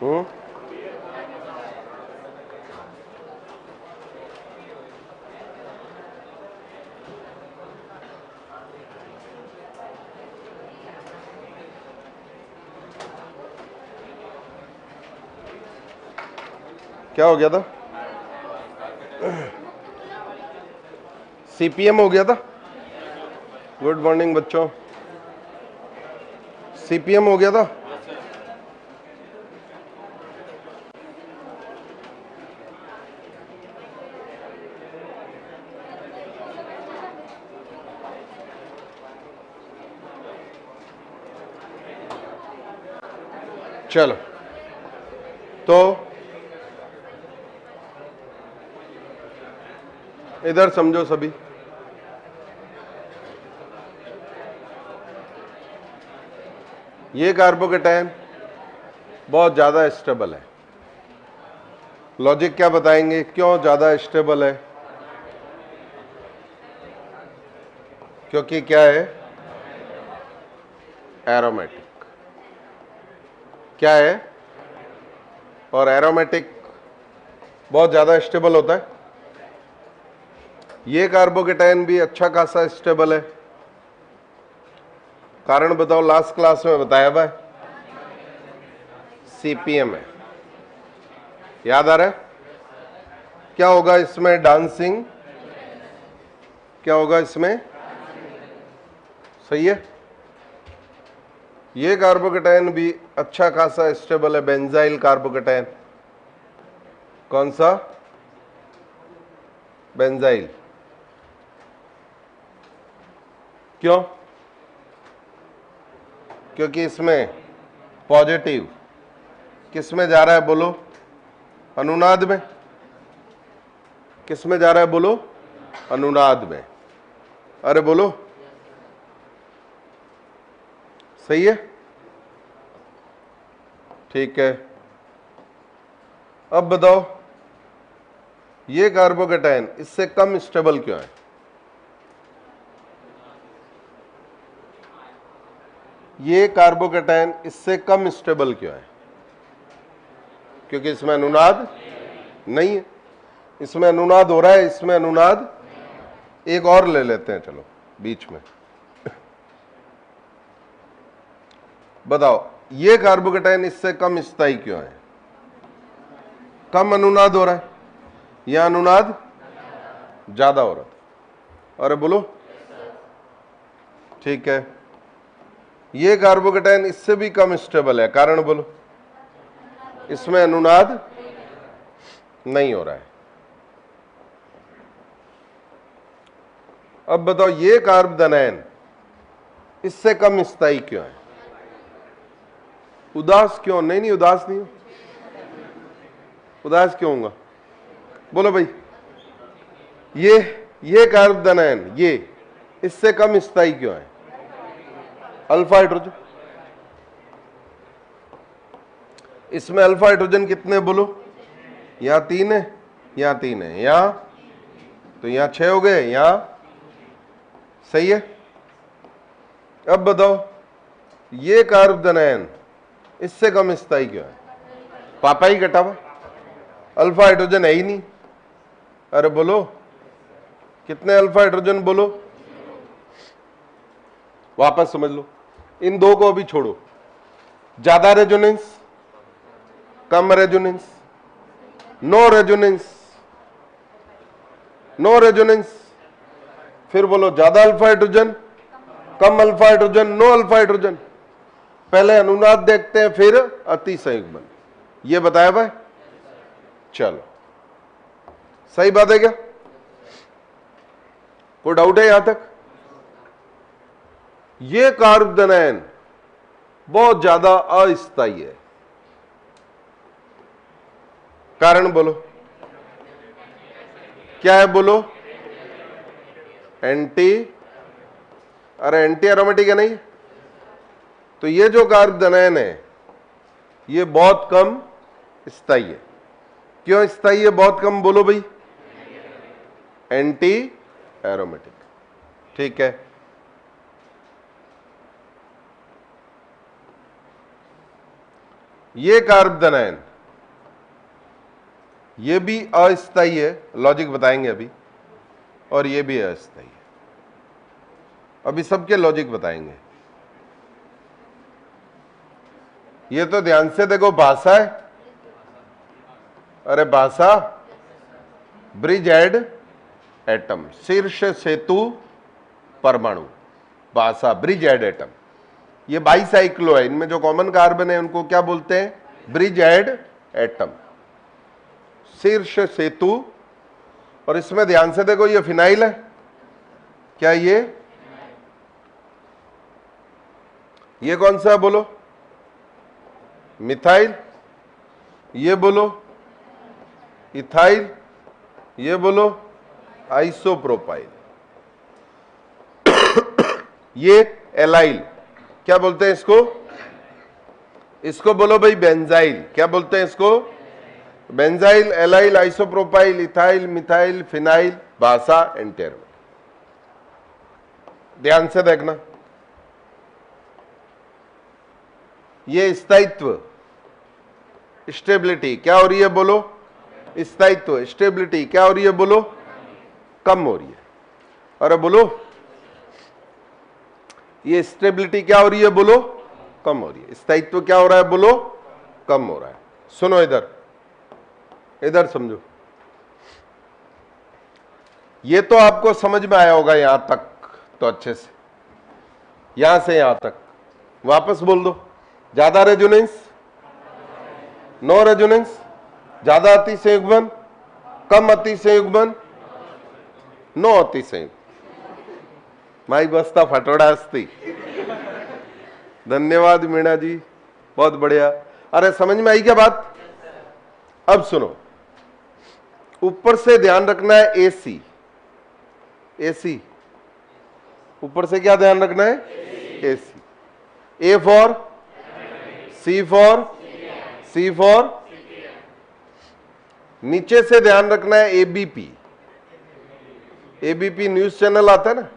हम्म, क्या हो गया था? सीपीएम हो गया था। गुड मॉर्निंग बच्चों। सीपीएम हो गया था। चलो तो इधर समझो सभी। ये कार्बोकेटायन बहुत ज्यादा स्टेबल है। लॉजिक क्या बताएंगे क्यों ज्यादा स्टेबल है? क्योंकि क्या है? एरोमेटिक। क्या है? और एरोमेटिक बहुत ज्यादा स्टेबल होता है। ये कार्बोकेटायन भी अच्छा खासा स्टेबल है। कारण बताओ, लास्ट क्लास में बताया हुआ है। सीपीएम है। याद आ रहा है? क्या होगा इसमें? डांसिंग। क्या होगा इसमें? सही है। ये कार्बोकेटायन भी अच्छा खासा स्टेबल है। Benzyl carbocation. कौन सा? बेंजाइल। क्यों? क्योंकि इसमें पॉजिटिव किस में जा रहा है बोलो? अनुनाद में। किस में जा रहा है बोलो? अनुनाद में। अरे बोलो, सही है? ठीक है। अब बताओ, ये कार्बोकेटायन इससे कम स्टेबल क्यों है? ये कार्बोकेटायन इससे कम स्टेबल क्यों है? क्योंकि इसमें अनुनाद नहीं है। इसमें अनुनाद हो रहा है, इसमें अनुनाद। एक और ले लेते हैं, चलो बीच में। बताओ, ये कार्बोकेटायन इससे कम स्थायी क्यों है? कम अनुनाद हो रहा है या अनुनाद ज्यादा हो रहा था? अरे बोलो। ठीक है। ये कार्बोकेटायन इससे भी कम स्टेबल है। कारण बोलो। इसमें अनुनाद नहीं हो रहा है। अब बताओ, ये कार्बोदनायन इससे कम स्थायी क्यों है? उदास क्यों? नहीं, उदास नहीं हो। उदास क्यों होगा? बोलो भाई। ये कार्बोदनायन ये इससे कम स्थायी क्यों है? Alpha hydrogen. इसमें अल्फा हाइड्रोजन कितने बोलो? यहां 3 है, यहां 3 है, यहां तो यहां 6 हो गए, यहां। सही है। अब बताओ, ये कार्बोदनायन इससे कम स्थायी क्यों है? पापा ही कटा हुआ, अल्फा हाइड्रोजन है ही नहीं। अरे बोलो, कितने अल्फा हाइड्रोजन बोलो? वापस समझ लो। इन दो को अभी छोड़ो। ज्यादा रेजोनेंस, कम resonance, no resonance, no resonance. फिर बोलो, ज्यादा अल्फा हाइड्रोजन, कम alpha hydrogen, no alpha hydrogen. पहले अनुनाद देखते हैं, फिर अति संयुग्मन। ये बताया भाई। चलो, सही बात है क्या? कोई डाउट है यहां तक? ये कार्बोदनायन बहुत ज्यादा अस्थायी है। कारण बोलो, क्या है बोलो? एंटी। अरे एंटी एरोमेटिक है नहीं? तो ये जो कार्बोदनायन है ये बहुत कम स्थायी है। क्यों स्थायी है बहुत कम बोलो भाई? Anti aromatic. ठीक है। ये कार्बोनाइन ये भी अस्थायी है, लॉजिक बताएंगे अभी, और ये भी अस्थायी है, अभी सबके लॉजिक बताएंगे। ये तो ध्यान से देखो, भाषा है, अरे भाषा, ब्रिज एड एटम, शीर्ष सेतु परमाणु, भाषा ब्रिज एड एटम, ये बाईसाइक्लो है, इनमें जो कॉमन कार्बन है उनको क्या बोलते हैं? ब्रिज एड एटम, शीर्ष सेतु। और इसमें ध्यान से देखो, ये फिनाइल है, क्या ये कौन सा है बोलो? मिथाइल, ये बोलो इथाइल, ये बोलो आइसोप्रोपाइल, ये एलाइल, क्या बोलते हैं इसको? इसको बोलो भाई बेंजाइल, क्या बोलते हैं इसको? Benzyl, allyl, isopropyl, ethyl, methyl, phenyl, भाषा, एंटेरमेट। ध्यान से देखना, ये स्थायित्व, स्टेबिलिटी क्या हो रही है बोलो? स्थायित्व, स्टेबिलिटी क्या हो रही है बोलो? कम हो रही है। अरे बोलो, ये स्टेबिलिटी क्या हो रही है बोलो? कम हो रही है। स्थायित्व क्या हो रहा है बोलो? कम हो रहा है। सुनो इधर, इधर समझो, ये तो आपको समझ में आया होगा यहां तक तो अच्छे से, यहां से यहां तक वापस बोल दो। ज्यादा रेजोनेंस, नो रेजोनेंस, ज्यादा अतिसंयुग्मन, कम अतिसंयुग्मन, नो अतिसंयुग्मन। माई बस्ता फटोड़ा अस्ती। धन्यवाद मीणा जी, बहुत बढ़िया। अरे समझ में आई क्या बात? अब सुनो, ऊपर से ध्यान रखना है एसी, एसी, ऊपर से क्या ध्यान रखना है? AC. A for, C for, C for, नीचे से ध्यान रखना है एबीपी, एबीपी न्यूज चैनल आता है ना,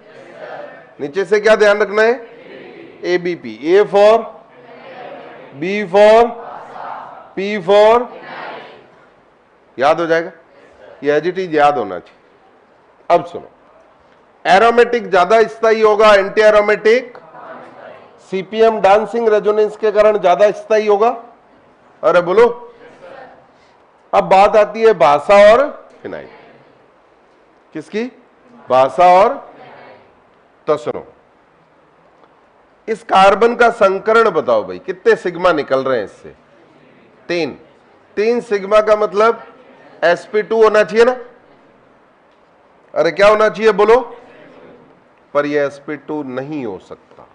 नीचे से क्या ध्यान रखना है? ABP. A for, B for, P for, याद हो जाएगा, ये एज इट इज याद होना चाहिए। अब सुनो, एरोमेटिक ज्यादा स्थायी होगा, anti aromatic CPM dancing resonance के कारण ज्यादा स्थायी होगा। अरे बोलो, अब बात आती है भाषा और फिनाइल, किसकी? भाषा और। तो सुनो, इस कार्बन का संकरण बताओ भाई, कितने सिग्मा निकल रहे हैं इससे? 3। 3 सिग्मा का मतलब sp2 होना चाहिए ना? अरे क्या होना चाहिए बोलो? पर यह sp2 नहीं हो सकता।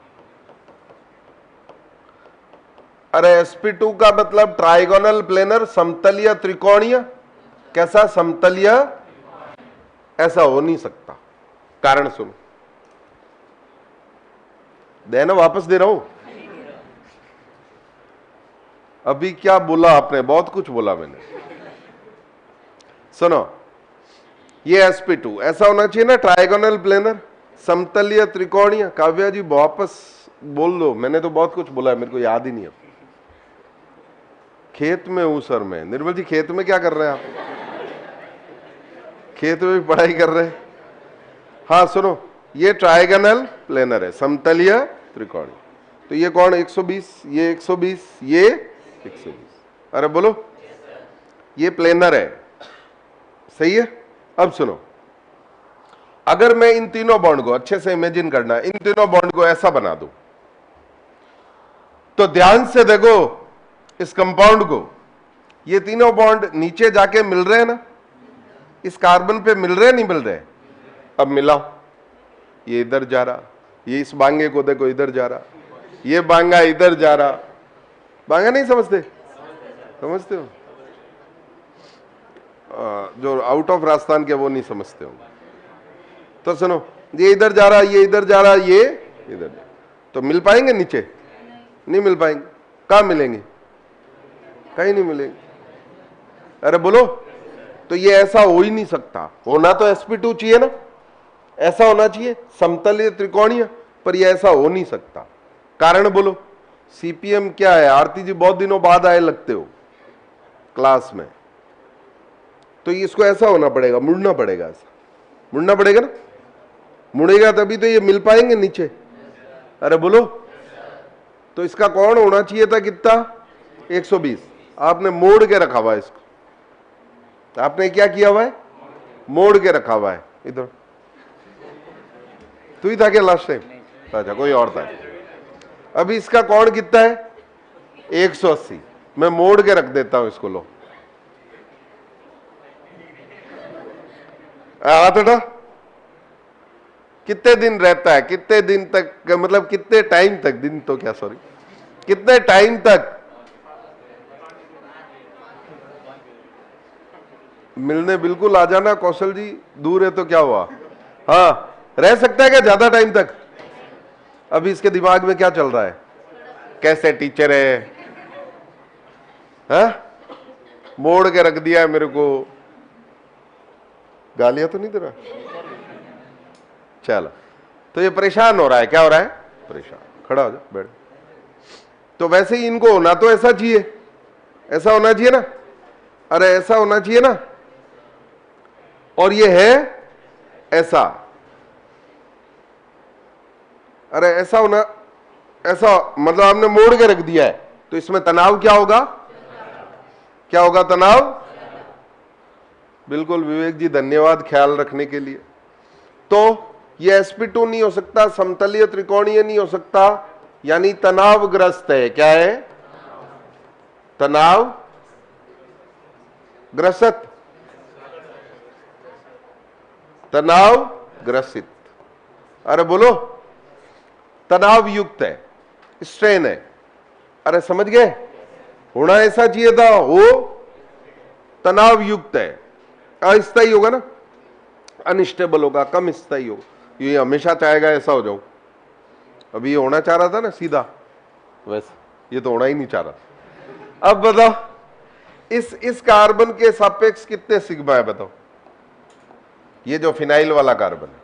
अरे sp2 का मतलब ट्राइगोनल प्लेनर, समतलीय त्रिकोणीय। कैसा? समतलीय। ऐसा हो नहीं सकता। कारण सुनो, देना वापस दे रहा हूं। अभी क्या बोला आपने? बहुत कुछ बोला मैंने। सुनो, ये sp2 ऐसा होना चाहिए ना, ट्राइगोनल प्लेनर, समतलीय त्रिकोणीय। काव्या जी वापस बोल दो, मैंने तो बहुत कुछ बोला है, मेरे को याद ही नहीं है। खेत में हूं सर मैं। निर्मल जी खेत में क्या कर रहे हैं आप? खेत में भी पढ़ाई कर रहे हैं? हाँ सुनो, ये ट्राइगोनल प्लेनर है, समतलीय त्रिकोणीय। तो ये कौन? 120, ये 120, ये 120। अरे बोलो, ये प्लेनर है, सही है। अब सुनो, अगर मैं इन तीनों बॉन्ड को, अच्छे से इमेजिन करना, इन तीनों बॉन्ड को ऐसा बना दूं, तो ध्यान से देखो इस कंपाउंड को, ये तीनों बॉन्ड नीचे जाके मिल रहे हैं ना, इस कार्बन पे मिल रहे नहीं मिल रहे? अब मिलाओ, ये इधर जा रहा, ये इस बांगे को देखो इधर जा रहा, ये बांगा इधर जा रहा। बांगा नहीं समझते? समझते हो? जो आउट ऑफ राजस्थान के वो नहीं समझते होंगे। तो सुनो, ये इधर जा रहा, ये इधर जा रहा, ये इधर जा, तो मिल पाएंगे नीचे? नहीं मिल पाएंगे। कहां मिलेंगे? कहीं नहीं मिलेंगे। अरे बोलो, तो ये ऐसा हो ही नहीं सकता। होना तो sp2 चाहिए ना, ऐसा होना चाहिए समतलीय त्रिकोणीय, पर ये ऐसा हो नहीं सकता। कारण बोलो? सीपीएम क्या है? आरती जी बहुत दिनों बाद आए लगते हो क्लास में, तो इसको ऐसा होना पड़ेगा, मुड़ना पड़ेगा, ऐसा मुड़ना पड़ेगा ना, मुड़ेगा तभी तो ये मिल पाएंगे नीचे। अरे बोलो, तो इसका कोण होना चाहिए था कितना? 120। आपने मोड़ के रखा हुआ है इसको, आपने क्या किया हुआ है? मोड़ के रखा हुआ है। इधर तू ही था क्या लास्ट टाइम? अच्छा, कोई और था। अभी इसका कोण कितना है? 180। मैं मोड़ के रख देता हूं इसको, लो आता कितने दिन रहता है? कितने दिन तक, मतलब कितने टाइम तक, दिन तो क्या सॉरी, कितने टाइम तक? मिलने बिल्कुल आ जाना कौशल जी, दूर है तो क्या हुआ? हाँ, रह सकता है क्या ज्यादा टाइम तक? अभी इसके दिमाग में क्या चल रहा है? कैसे टीचर है? हाँ? मोड़ के रख दिया है मेरे को, गालियां तो नहीं दे रहा? चलो, तो ये परेशान हो रहा है। क्या हो रहा है? परेशान। खड़ा हो जा, बैठ। तो वैसे ही इनको होना तो ऐसा चाहिए, ऐसा होना चाहिए ना। अरे ऐसा होना चाहिए ना, और ये है ऐसा। अरे ऐसा होना, ऐसा मतलब आपने मोड़ के रख दिया है, तो इसमें तनाव क्या होगा? क्या होगा? तनाव। बिल्कुल विवेक जी, धन्यवाद ख्याल रखने के लिए। तो ये sp2 नहीं हो सकता, समतलीय त्रिकोणीय नहीं हो सकता, यानी तनावग्रस्त है। क्या है? तनाव ग्रसित, तनाव ग्रसित। अरे बोलो, तनाव युक्त है, स्ट्रेन है। अरे समझ गए? होना ऐसा चाहिए था, हो तनाव युक्त है, अस्थायी होगा ना, अनस्टेबल होगा, कम स्थायी होगा। ये हमेशा चाहेगा ऐसा हो जाओ। अभी ये होना चाह रहा था ना सीधा, वैसे ये तो होना ही नहीं चाह रहा। अब बताओ, इस कार्बन के सापेक्ष कितने सिग्मा है? बताओ, ये जो फिनाइल वाला कार्बन है,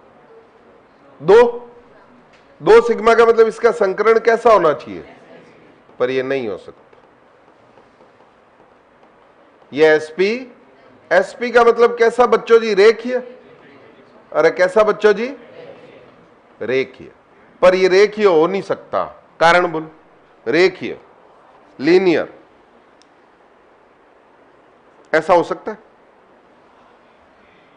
दो सिग्मा का मतलब इसका संकरण कैसा होना चाहिए? पर ये नहीं हो सकता। ये sp का मतलब कैसा बच्चों जी? रेखीय। अरे कैसा बच्चों जी? रेखीय। पर ये रेखीय हो नहीं सकता, कारण बोल। रेखीय, लीनियर, ऐसा हो सकता है?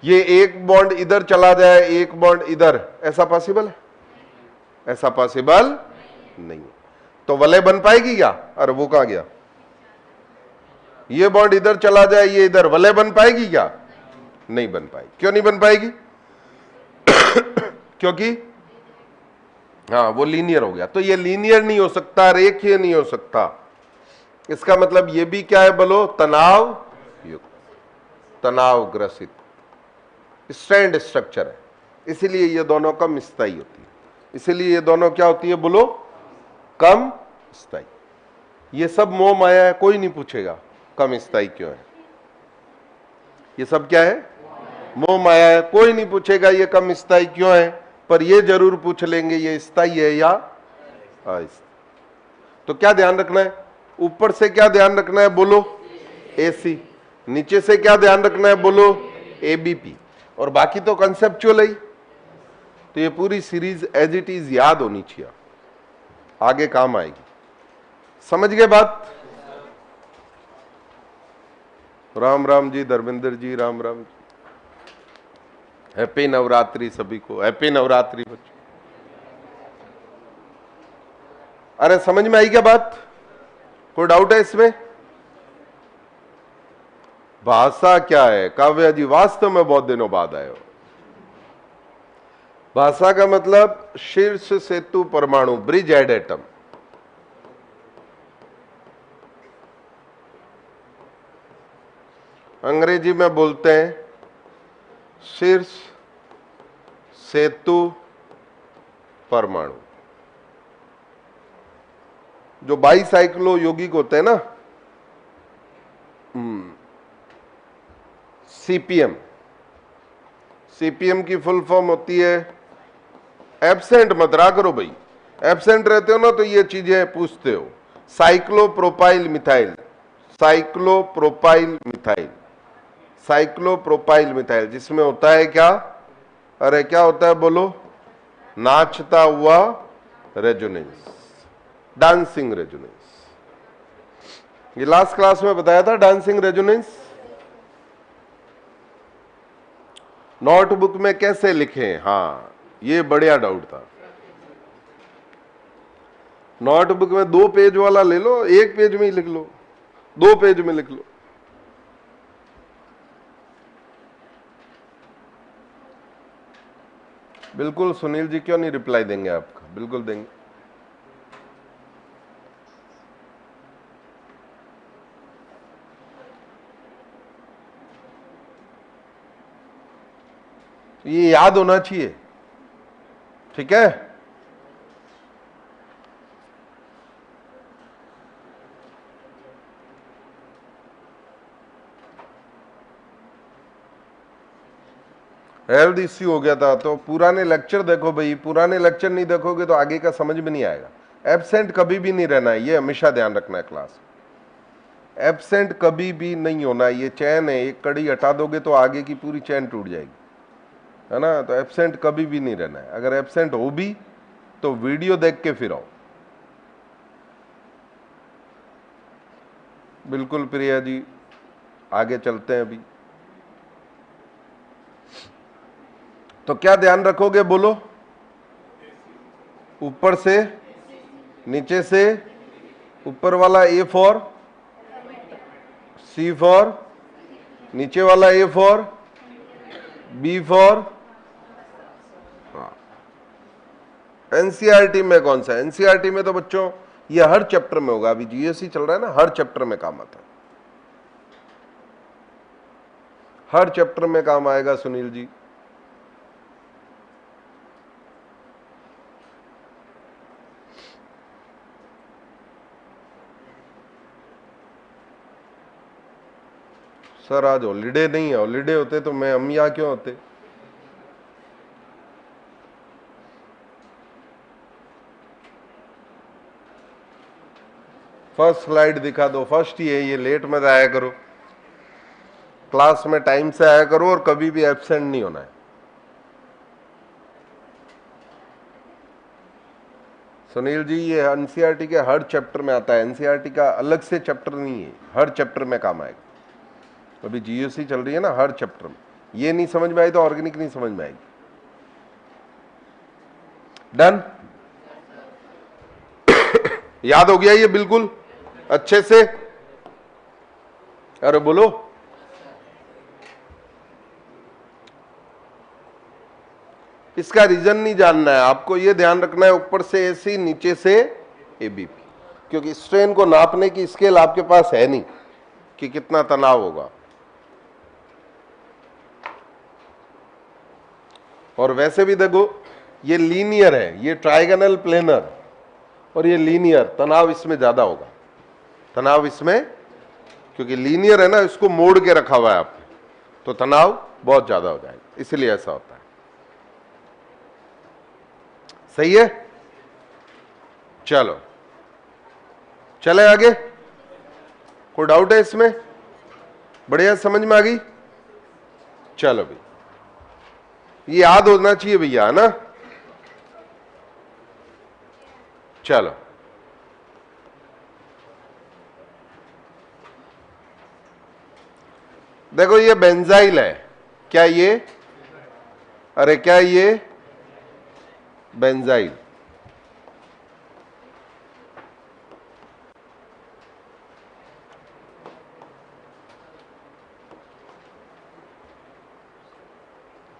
ये एक बॉन्ड इधर चला जाए, एक बॉन्ड इधर, ऐसा पॉसिबल है? ऐसा पॉसिबल नहीं। तो वलय बन पाएगी क्या? अरे वो कहां गया? ये बॉन्ड इधर चला जाए, ये इधर, वलय बन पाएगी क्या? नहीं बन पाएगी। क्यों नहीं बन पाएगी? क्योंकि हाँ, वो लीनियर हो गया। तो ये लीनियर नहीं हो सकता, रेखीय नहीं हो सकता। इसका मतलब ये भी क्या है बोलो? तनाव युक्त, तनाव ग्रसित, स्ट्रैंड स्ट्रक्चर है। इसीलिए ये दोनों कम स्थायी होती है। इसीलिए ये दोनों क्या होती है बोलो? कम स्थायी। ये सब मोह माया है, कोई नहीं पूछेगा कम स्थायी क्यों है। ये सब क्या है? मोह माया है, कोई नहीं पूछेगा ये कम स्थायी क्यों है। पर ये जरूर पूछ लेंगे ये स्थायी है या अस्थायी। तो क्या ध्यान रखना है? ऊपर से क्या ध्यान रखना है बोलो? AC। नीचे से क्या ध्यान रखना है बोलो? ABP। और बाकी तो कंसेप्चुअल है। तो ये पूरी सीरीज एज इट इज याद होनी चाहिए, आगे काम आएगी। समझ गए बात? राम राम जी, धर्मेंद्र जी, राम राम जी। हैप्पी नवरात्रि सभी को, हैप्पी नवरात्रि बच्चों। अरे समझ में आई क्या बात? कोई डाउट है इसमें? भाषा क्या है? काव्या जी वास्तव में बहुत दिनों बाद आए हो। भाषा का मतलब शीर्ष सेतु परमाणु, ब्रिज हेड एटम। अंग्रेजी में बोलते हैं शीर्ष सेतु परमाणु। जो बाईसाइक्लो यौगिक होते हैं ना, सीपीएम, सीपीएम की फुल फॉर्म होती है, एब्सेंट मत रहा करो भाई, एब्सेंट रहते हो ना तो ये चीजें पूछते हो। Cyclopropyl methyl, cyclopropyl methyl, cyclopropyl methyl, जिसमें होता है क्या? अरे क्या होता है बोलो? नाचता हुआ रेजोनेंस, डांसिंग रेजोनेंस। ये लास्ट क्लास में बताया था डांसिंग रेजोनेंस। नोटबुक में कैसे लिखें? हाँ, ये बढ़िया डाउट था। नोटबुक में 2 पेज वाला ले लो, 1 पेज में ही लिख लो, 2 पेज में लिख लो। बिल्कुल सुनील जी, क्यों नहीं रिप्लाई देंगे आपका? बिल्कुल देंगे। ये याद होना चाहिए, ठीक है? हेल्थ इश्यू हो गया था तो पुराने लेक्चर देखो भाई, पुराने लेक्चर नहीं देखोगे तो आगे का समझ में नहीं आएगा। एब्सेंट कभी भी नहीं रहना है, ये हमेशा ध्यान रखना है क्लास। एब्सेंट कभी भी नहीं होना। ये चैन है, एक कड़ी हटा दोगे तो आगे की पूरी चैन टूट जाएगी, है ना? तो एब्सेंट कभी भी नहीं रहना है। अगर एब्सेंट हो भी तो वीडियो देख के फिर आओ। बिल्कुल प्रिया जी, आगे चलते हैं अभी। तो क्या ध्यान रखोगे बोलो? ऊपर से, नीचे से, ऊपर वाला ए फॉर, सी फॉर, नीचे वाला A for, B for. NCERT में कौन सा? एनसीईआरटी में तो बच्चों ये हर चैप्टर में होगा। अभी जीएससी चल रहा है ना, हर चैप्टर में काम आता है, हर चैप्टर में काम आएगा सुनील जी। सर आज हॉलीडे नहीं है, हॉलीडे होते तो हम यहां क्यों होते? फर्स्ट स्लाइड दिखा दो। फर्स्ट ही है ये, लेट मत आया करो, क्लास में टाइम से आया करो और कभी भी एब्सेंट नहीं होना है। सुनील जी ये एनसीईआरटी के हर चैप्टर में आता है, एनसीईआरटी का अलग से चैप्टर नहीं है, हर चैप्टर में काम आएगा। अभी जीयूसी चल रही है ना, हर चैप्टर में। ये नहीं समझ में आई तो ऑर्गेनिक नहीं समझ में आएगी। डन? याद हो गया ये बिल्कुल अच्छे से? अरे बोलो। इसका रीजन नहीं जानना है आपको, ये ध्यान रखना है ऊपर से एसी, नीचे से एबीपी, क्योंकि स्ट्रेन को नापने की स्केल आपके पास है नहीं कि कितना तनाव होगा। और वैसे भी देखो ये लीनियर है, ये ट्राइगोनल प्लेनर, और ये लीनियर, तनाव इसमें ज्यादा होगा। तनाव इसमें, क्योंकि लीनियर है ना, इसको मोड़ के रखा हुआ है आपने, तो तनाव बहुत ज्यादा हो जाएगा, इसलिए ऐसा होता है। सही है? चलो चले आगे। कोई डाउट है इसमें? बढ़िया समझ में आ गई? चलो भाई, ये याद होना चाहिए भैया, है ना? चलो देखो ये बेंजाइल है, क्या ये? अरे क्या ये बेंजाइल?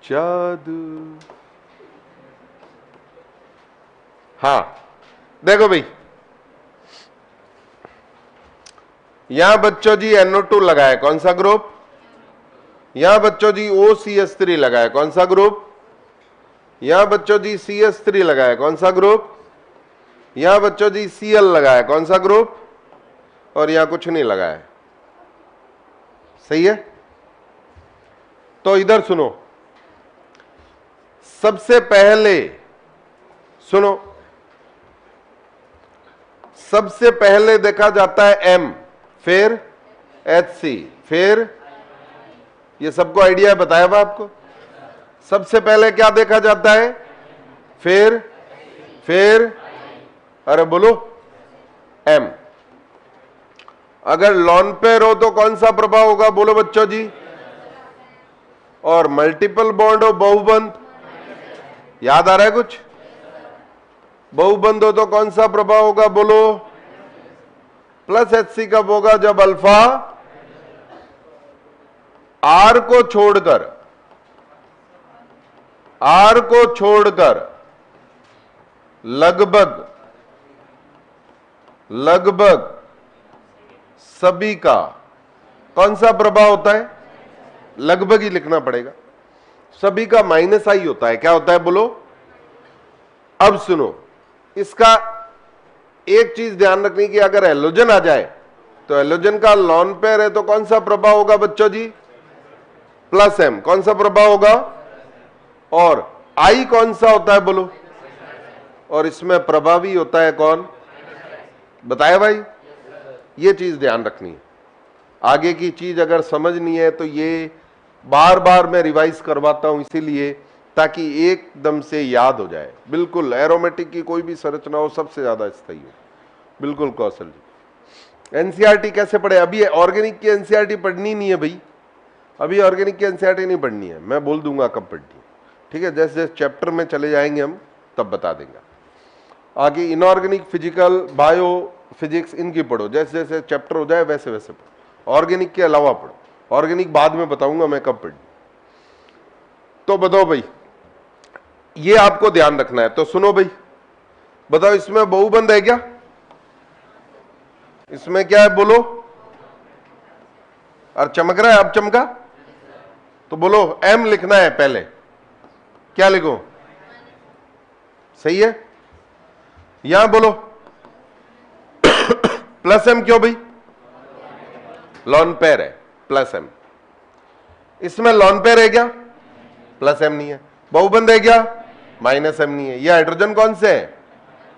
जादू। हाँ देखो भाई, यहां बच्चों जी NO2 लगाए, कौन सा ग्रुप? यहां बच्चों जी OCH3 लगाए, कौन सा ग्रुप? यहां बच्चों जी CH3 लगाए, कौन सा ग्रुप? यहां बच्चों जी Cl लगाए, कौन सा ग्रुप? और यहां कुछ नहीं लगाया। सही है? तो इधर सुनो, सबसे पहले सुनो, सबसे पहले देखा जाता है एम, फिर HC, फिर ये सबको आइडिया है, बताया हुआ आपको। सबसे पहले क्या देखा जाता है, फिर अरे बोलो एम। अगर लॉन पेयर हो तो कौन सा प्रभाव होगा, बोलो बच्चों जी। और मल्टीपल बॉन्ड हो, बहुबंध, याद आ रहा है कुछ। बहुबंध हो तो कौन सा प्रभाव होगा, बोलो। प्लस HC कब होगा, जब अल्फा आर को छोड़कर लगभग सभी का कौन सा प्रभाव होता है, लगभग ही लिखना पड़ेगा, सभी का -I होता है। क्या होता है, बोलो। अब सुनो, इसका एक चीज ध्यान रखनी कि अगर हेलोजन आ जाए तो हेलोजन का लॉन पेयर है तो कौन सा प्रभाव होगा बच्चों जी, +M। कौन सा प्रभाव होगा, और I कौन सा होता है, बोलो। और इसमें प्रभावी होता है कौन, बताया भाई। ये चीज ध्यान रखनी है। आगे की चीज अगर समझनी है तो ये बार बार मैं रिवाइज करवाता हूं, इसीलिए ताकि एकदम से याद हो जाए। बिल्कुल एरोमेटिक की कोई भी संरचना हो सबसे ज्यादा स्थायी हो। बिल्कुल कौशल जी। एनसीईआरटी कैसे पढ़े, अभी ऑर्गेनिक की एनसीईआरटी पढ़नी नहीं है भाई, अभी ऑर्गेनिक की एनसीईआरटी नहीं पढ़नी है, मैं बोल दूंगा कब पढ़नी है, ठीक है। जैसे जैसे चैप्टर में चले जाएंगे हम तब बता देंगे। आगे इनऑर्गेनिक, फिजिकल, बायो फिजिक्स, इनकी पढ़ो, जैसे जैसे चैप्टर हो जाए वैसे वैसे पढ़ो। ऑर्गेनिक के अलावा पढ़ो, ऑर्गेनिक बाद में बताऊंगा मैं कब पढ़नी। तो बताओ भाई, ये आपको ध्यान रखना है। तो सुनो भाई, बताओ इसमें बहुबंध है क्या, इसमें क्या है, बोलो। और चमक रहा है, अब चमका तो बोलो M लिखना है पहले। क्या लिखो, सही है, यहां बोलो +M क्यों भाई, लॉन पेयर है, +M। इसमें लॉन पेयर है क्या, +M नहीं है। बहुबंध है क्या, -M नहीं है। यह हाइड्रोजन कौन से है,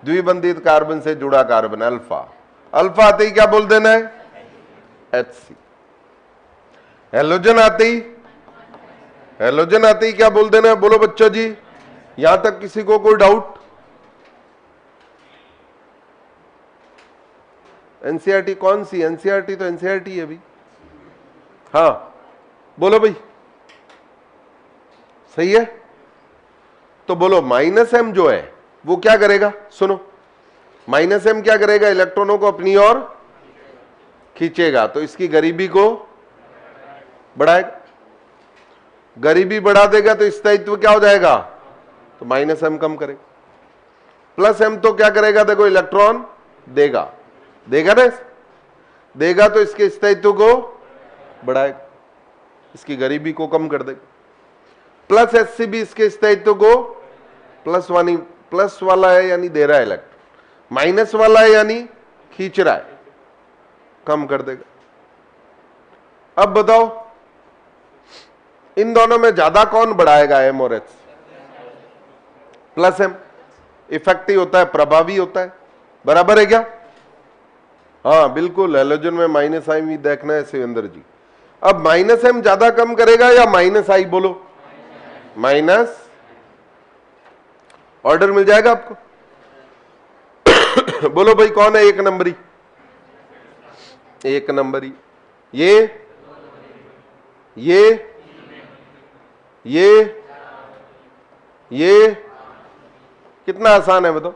द्विबंधित कार्बन से जुड़ा कार्बन, अल्फा। अल्फा आते ही क्या बोल देना है, HC। हेलोजन आते ही क्या बोल देना है, बोलो बच्चों जी। यहां तक किसी को कोई डाउट। एनसीईआरटी कौन सी, एनसीईआरटी तो एनसीईआरटी है अभी। हाँ बोलो भाई, सही है। तो बोलो -M जो है वो क्या करेगा, सुनो। -M क्या करेगा, इलेक्ट्रॉनों को अपनी ओर खींचेगा, तो इसकी गरीबी को बढ़ाएगा। गरीबी बढ़ा देगा तो स्थायित्व क्या हो जाएगा, तो -M कम करेगा। +M तो क्या करेगा, देखो इलेक्ट्रॉन देगा ना, देगा तो इसके स्थायित्व को बढ़ाएगा, इसकी गरीबी को कम कर देगा। +HC भी इसके स्थायित्व को प्लस वाला है यानी दे रहा है इलेक्ट्रॉन, माइनस वाला है यानी खींच रहा है, कम कर देगा। अब बताओ इन दोनों में ज्यादा कौन बढ़ाएगा, M और H, +M। इफेक्टिव होता है, प्रभावी होता है, बराबर है क्या। हाँ बिल्कुल, हेलोजन में -I भी देखना है शिवेंद्र जी। अब -M ज्यादा कम करेगा या -I, बोलो। माइनस, ऑर्डर मिल जाएगा आपको बोलो भाई कौन है एक नंबरी, एक नंबरी। ये कितना आसान है बताओ।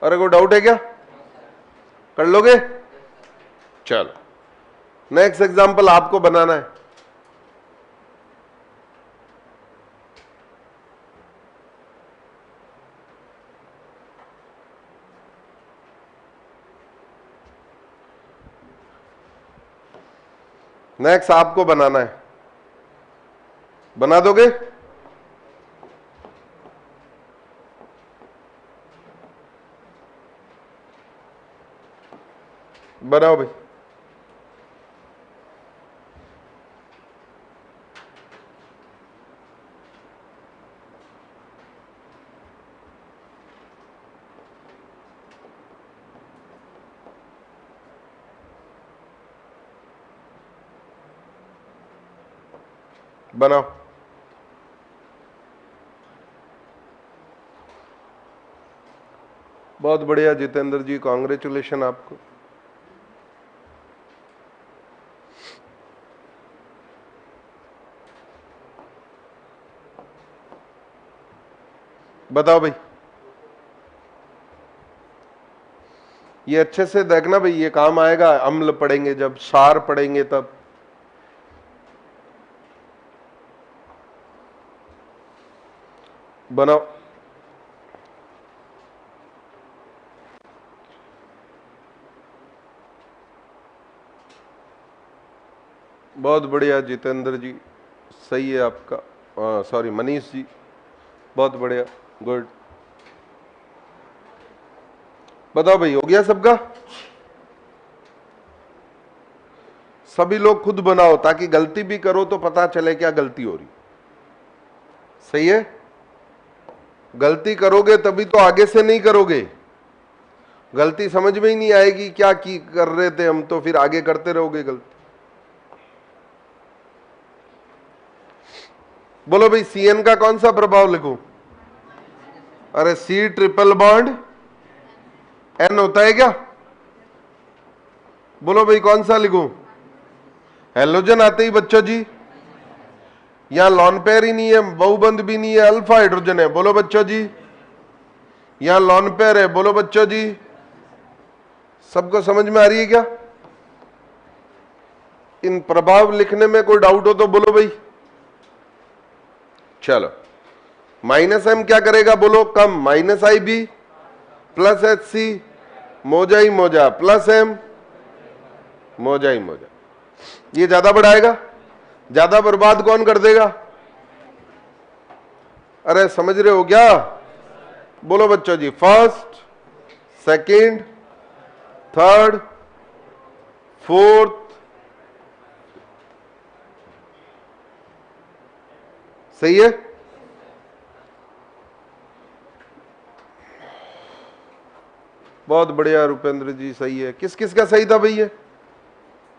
अरे कोई डाउट है क्या, कर लोगे। चलो नेक्स्ट एग्जांपल आपको बनाना है। नेक्स्ट आपको बनाना है, बना दोगे। बनाओ भाई। बनाओ। बहुत बढ़िया जितेंद्र जी, कांग्रेचुलेशन आपको। बताओ भाई, ये अच्छे से देखना भाई, ये काम आएगा अम्ल पढ़ेंगे जब, सार पढ़ेंगे तब। बनाओ। बहुत बढ़िया जितेंद्र जी, सही है आपका। सॉरी मनीष जी, बहुत बढ़िया, गुड। बताओ भाई, हो गया सबका? सभी लोग खुद बनाओ ताकि गलती भी करो तो पता चले क्या गलती हो रही। सही है? गलती करोगे तभी तो आगे से नहीं करोगे। गलती समझ में ही नहीं आएगी क्या की कर रहे थे हम, तो फिर आगे करते रहोगे गलती। बोलो भाई, सीएन का कौन सा प्रभाव लिखूं? अरे सी ट्रिपल बॉन्ड एन होता है क्या? बोलो भाई, कौन सा लिखूं? हेलोजन आते ही बच्चों जी, यहां लॉन पेयर ही नहीं है, बहुबंध भी नहीं है, अल्फा हाइड्रोजन है। बोलो बच्चों जी, यहां लॉन पेयर है। बोलो बच्चों जी, सबको समझ में आ रही है क्या? इन प्रभाव लिखने में कोई डाउट हो तो बोलो भाई। चलो, माइनस एम क्या करेगा? बोलो, कम, माइनस आई बी प्लस एच सी, मोजा ही मोजा, प्लस एम, मोजा ही मोजा। ये ज्यादा बढ़ाएगा, ज्यादा बर्बाद कौन कर देगा? अरे समझ रहे हो क्या? बोलो बच्चों जी, फर्स्ट, सेकंड, थर्ड, फोर्थ, सही है? बहुत बढ़िया रुपेंद्र जी, सही है। किस किस का सही था भैया?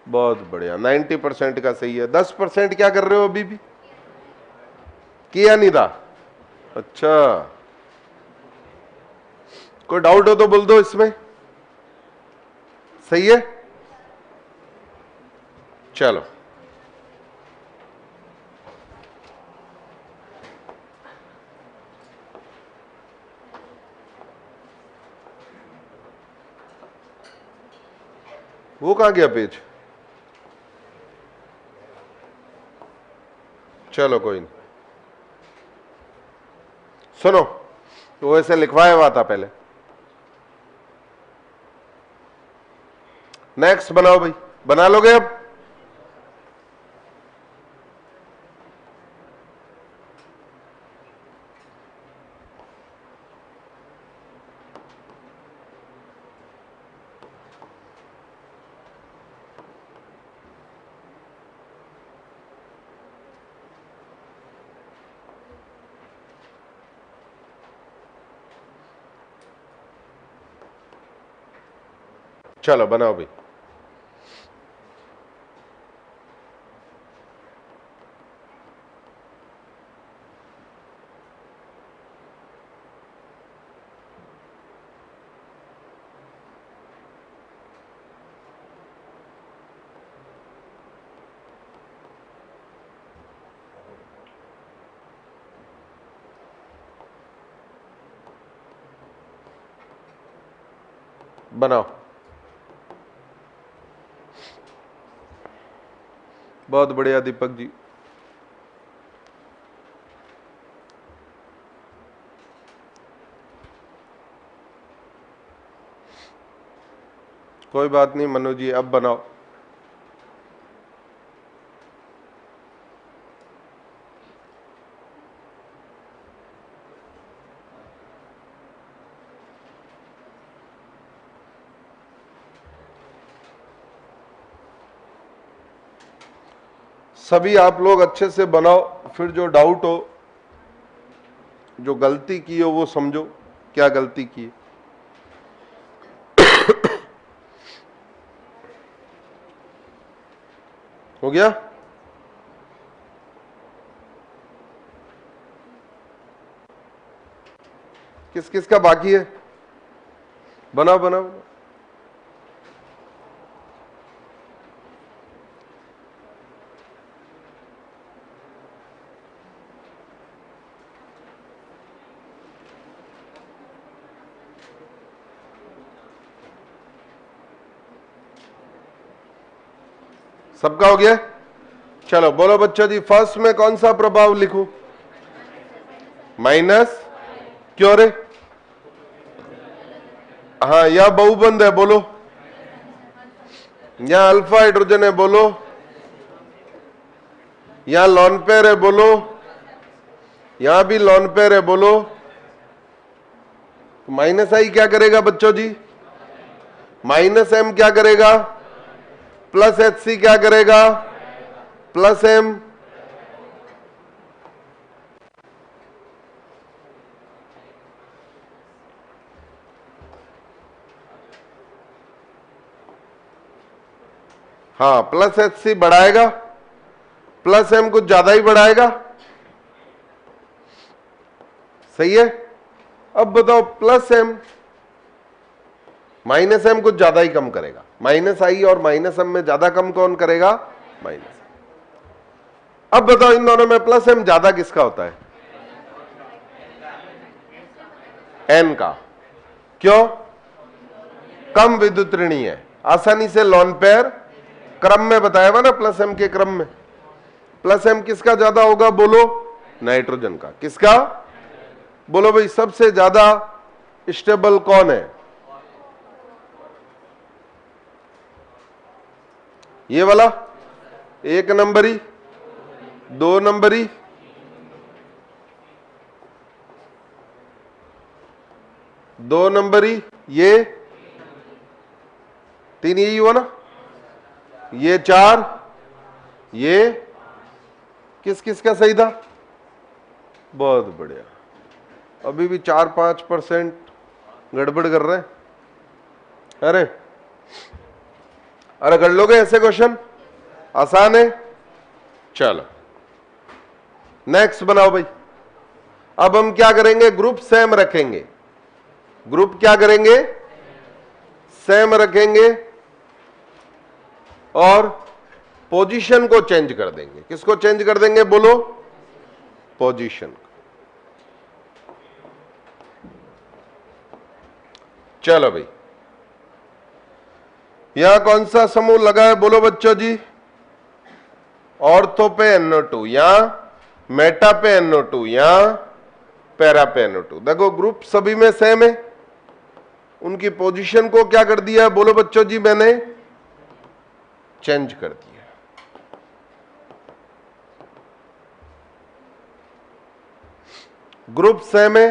बहुत बढ़िया, 90% का सही है। 10% क्या कर रहे हो अभी भी? किया नहीं था? अच्छा, कोई डाउट हो तो बोल दो इसमें। सही है? चलो, वो कहां गया पेज? चलो कोई नहीं, सुनो, वो ऐसे लिखवाया हुआ था पहले। नेक्स्ट बनाओ भाई, बना लोगे अब? चलो बनाओ भाई। बनाओ। बहुत बढ़िया दीपक जी। कोई बात नहीं मनु जी, अब बनाओ। सभी आप लोग अच्छे से बनाओ, फिर जो डाउट हो, जो गलती की हो वो समझो, क्या गलती की। हो गया? किस किस का बाकी है? बनाओ बनाओ। सबका हो गया? चलो बोलो बच्चों जी, फर्स्ट में कौन सा प्रभाव लिखूं? माइनस। क्यों रे? हाँ, या बहुबंद है बोलो, या अल्फा हाइड्रोजन है बोलो, या लॉन पेयर है बोलो, यहां भी लॉन पेयर है बोलो। माइनस आई क्या करेगा बच्चों जी? माइनस एम क्या करेगा? प्लस एच सी क्या करेगा? Plus M. हाँ, प्लस एच सी बढ़ाएगा, प्लस एम कुछ ज्यादा ही बढ़ाएगा। सही है। अब बताओ प्लस एम माइनस एम कुछ ज्यादा ही कम करेगा। माइनस आई और माइनस एम में ज्यादा कम कौन करेगा? माइनस। अब बताओ इन दोनों में प्लस एम ज्यादा किसका होता है? एन का। क्यों? कम विद्युत ऋणी है, आसानी से लॉन पेयर, क्रम में बताया हुआ ना, प्लस एम के क्रम में। प्लस एम किसका ज्यादा होगा बोलो? नाइट्रोजन का। किसका? बोलो भाई सबसे ज्यादा स्टेबल कौन है? ये वाला 1 नंबरी, 2 नंबरी, 2 नंबरी, ये 3, यही हुआ ना, ये 4, ये किस किस का सही था? बहुत बढ़िया। अभी भी 4-5% गड़बड़ कर रहे हैं। अरे अरे कर लोगे ऐसे क्वेश्चन? आसान है। चलो नेक्स्ट बनाओ भाई। अब हम क्या करेंगे? ग्रुप सेम रखेंगे। ग्रुप क्या करेंगे? सेम रखेंगे और पोजीशन को चेंज कर देंगे। किसको चेंज कर देंगे बोलो? पोजीशन। चलो भाई, यहां कौन सा समूह लगा है बोलो बच्चों जी? ऑर्थो पे NO2, यहां मेटा पे NO2, यहां पैरा पे NO2। देखो ग्रुप सभी में सेम है, उनकी पोजीशन को क्या कर दिया है बोलो बच्चों जी? मैंने चेंज कर दिया। ग्रुप सेम है।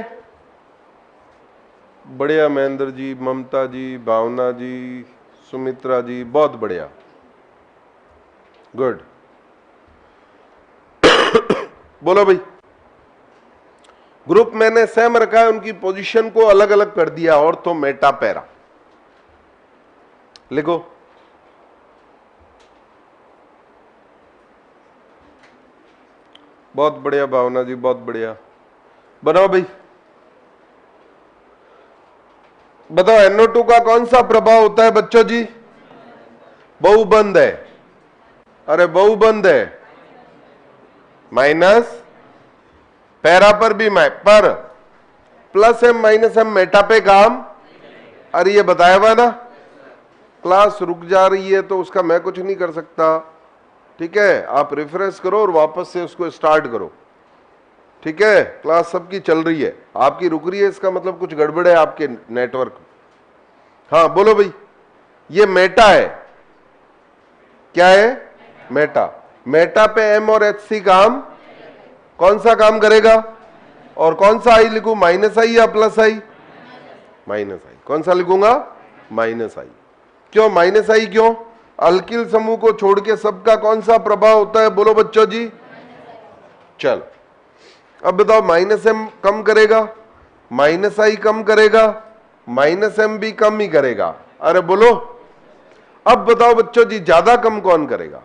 बढ़िया महेंद्र जी, ममता जी, भावना जी, सुमित्रा जी, बहुत बढ़िया, गुड। बोलो भाई, ग्रुप मैंने सेम रखा है, उनकी पोजीशन को अलग अलग कर दिया। ऑर्थो मेटा पैरा लिखो। बहुत बढ़िया भावना जी, बहुत बढ़िया। बनाओ भाई। बताओ NO2 का कौन सा प्रभाव होता है बच्चों जी? बहुबंद है। अरे बहुबंद है, माइनस पैरा पर भी पर plus M minus M meta पे काम। अरे ये बताया हुआ ना, क्लास रुक जा रही है तो उसका मैं कुछ नहीं कर सकता। ठीक है, आप रिफ्रेश करो और वापस से उसको स्टार्ट करो। ठीक है, क्लास सबकी चल रही है, आपकी रुक रही है, इसका मतलब कुछ गड़बड़ है आपके नेटवर्क। हाँ बोलो भाई, ये मेटा है। क्या है? मेटा। मेटा पे एम और एच सी काम, कौन सा काम करेगा? और कौन सा आई लिखूं? माइनस आई या प्लस आई? माइनस आई। कौन सा लिखूंगा? माइनस आई। क्यों माइनस आई? क्यों? अल्किल समूह को छोड़ के सबका कौन सा प्रभाव होता है बोलो बच्चों जी? चल अब बताओ, माइनस एम कम करेगा, माइनस आई कम करेगा, माइनस एम भी कम ही करेगा। अरे बोलो, अब बताओ बच्चों जी, ज्यादा कम कौन करेगा?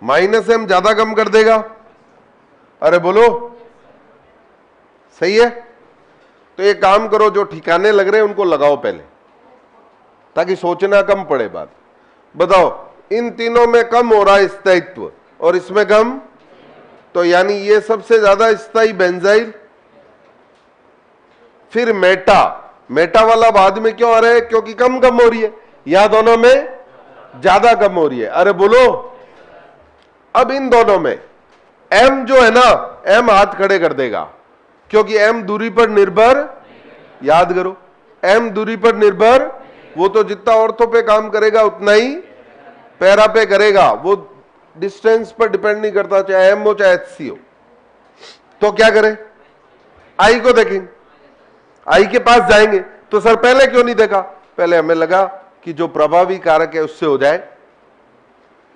माइनस एम ज्यादा कम कर देगा। अरे बोलो, सही है। तो एक काम करो, जो ठिकाने लग रहे हैं उनको लगाओ पहले, ताकि सोचना कम पड़े बात। बताओ, इन तीनों में कम हो रहा है स्थायित्व और इसमें कम, तो यानी ये सबसे ज्यादा स्थायी बेंजाइल। फिर मेटा, मेटा वाला बाद में क्यों आ रहा है? क्योंकि कम कम हो रही है, या दोनों में ज्यादा कम हो रही है। अरे बोलो, अब इन दोनों में m जो है ना, m हाथ खड़े कर देगा, क्योंकि m दूरी पर निर्भर, याद करो m दूरी पर निर्भर, वो तो जितना ऑर्थो पे काम करेगा उतना ही पैरा पे करेगा, वो डिस्टेंस पर डिपेंड नहीं करता, चाहे m हो चाहे hc हो। तो क्या करें? I को देखेंगे, I के पास जाएंगे। तो सर पहले क्यों नहीं देखा? पहले हमें लगा कि जो प्रभावी कारक है उससे हो जाए,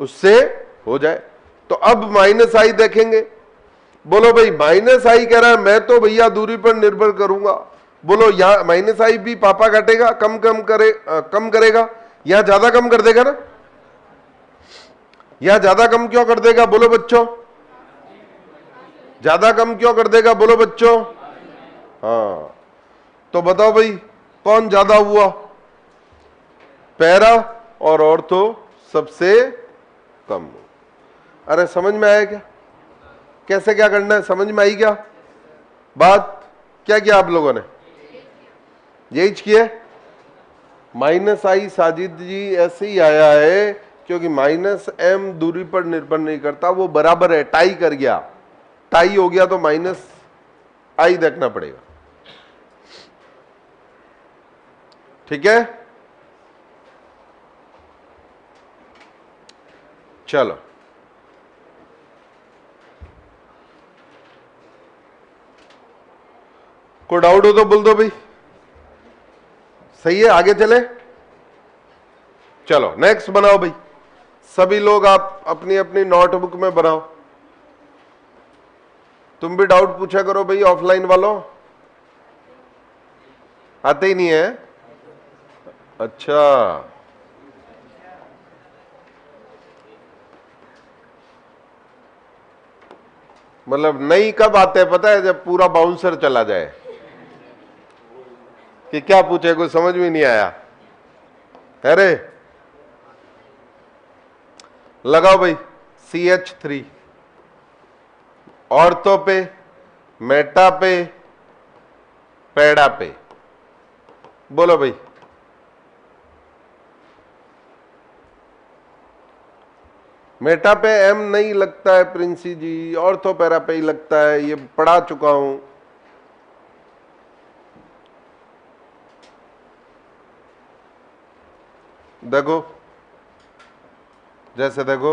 उससे हो जाए। तो अब -I देखेंगे। बोलो भाई, -I कह रहा है, मैं तो भैया दूरी पर निर्भर करूंगा। बोलो, यहां -I भी पापा काटेगा, कम करेगा, यहां ज्यादा कम कर देगा ना? यहां ज्यादा कम क्यों कर देगा? बोलो बच्चों, ज्यादा कम क्यों कर देगा? बोलो बच्चों। हाँ, तो बताओ भाई, कौन ज्यादा हुआ? पैरा और ऑर्थो सबसे कम। अरे समझ में आया क्या? कैसे क्या करना है, समझ में आई क्या बात? क्या किया आप लोगों ने? यही किए। -I साजिद जी ऐसे ही आया है, क्योंकि -m दूरी पर निर्भर नहीं करता, वो बराबर है, टाई कर गया, टाई हो गया, तो -I देखना पड़ेगा। ठीक है, चलो कोई डाउट हो तो बोल दो भाई। सही है, आगे चले। चलो नेक्स्ट बनाओ भाई, सभी लोग आप अपनी अपनी नोटबुक में बनाओ। तुम भी डाउट पूछा करो भाई, ऑफलाइन वालों। आते ही नहीं है? अच्छा, मतलब नहीं कब आते हैं पता है? जब पूरा बाउंसर चला जाए कि क्या पूछे, कोई समझ में नहीं आया। अरे लगाओ भाई, CH3 ऑर्थो पे, मेटा पे, पैडा पे। बोलो भाई, मेटा पे M नहीं लगता है प्रिंसी जी, ऑर्थो पैरा पे ही लगता है, ये पढ़ा चुका हूं। देखो, जैसे देखो,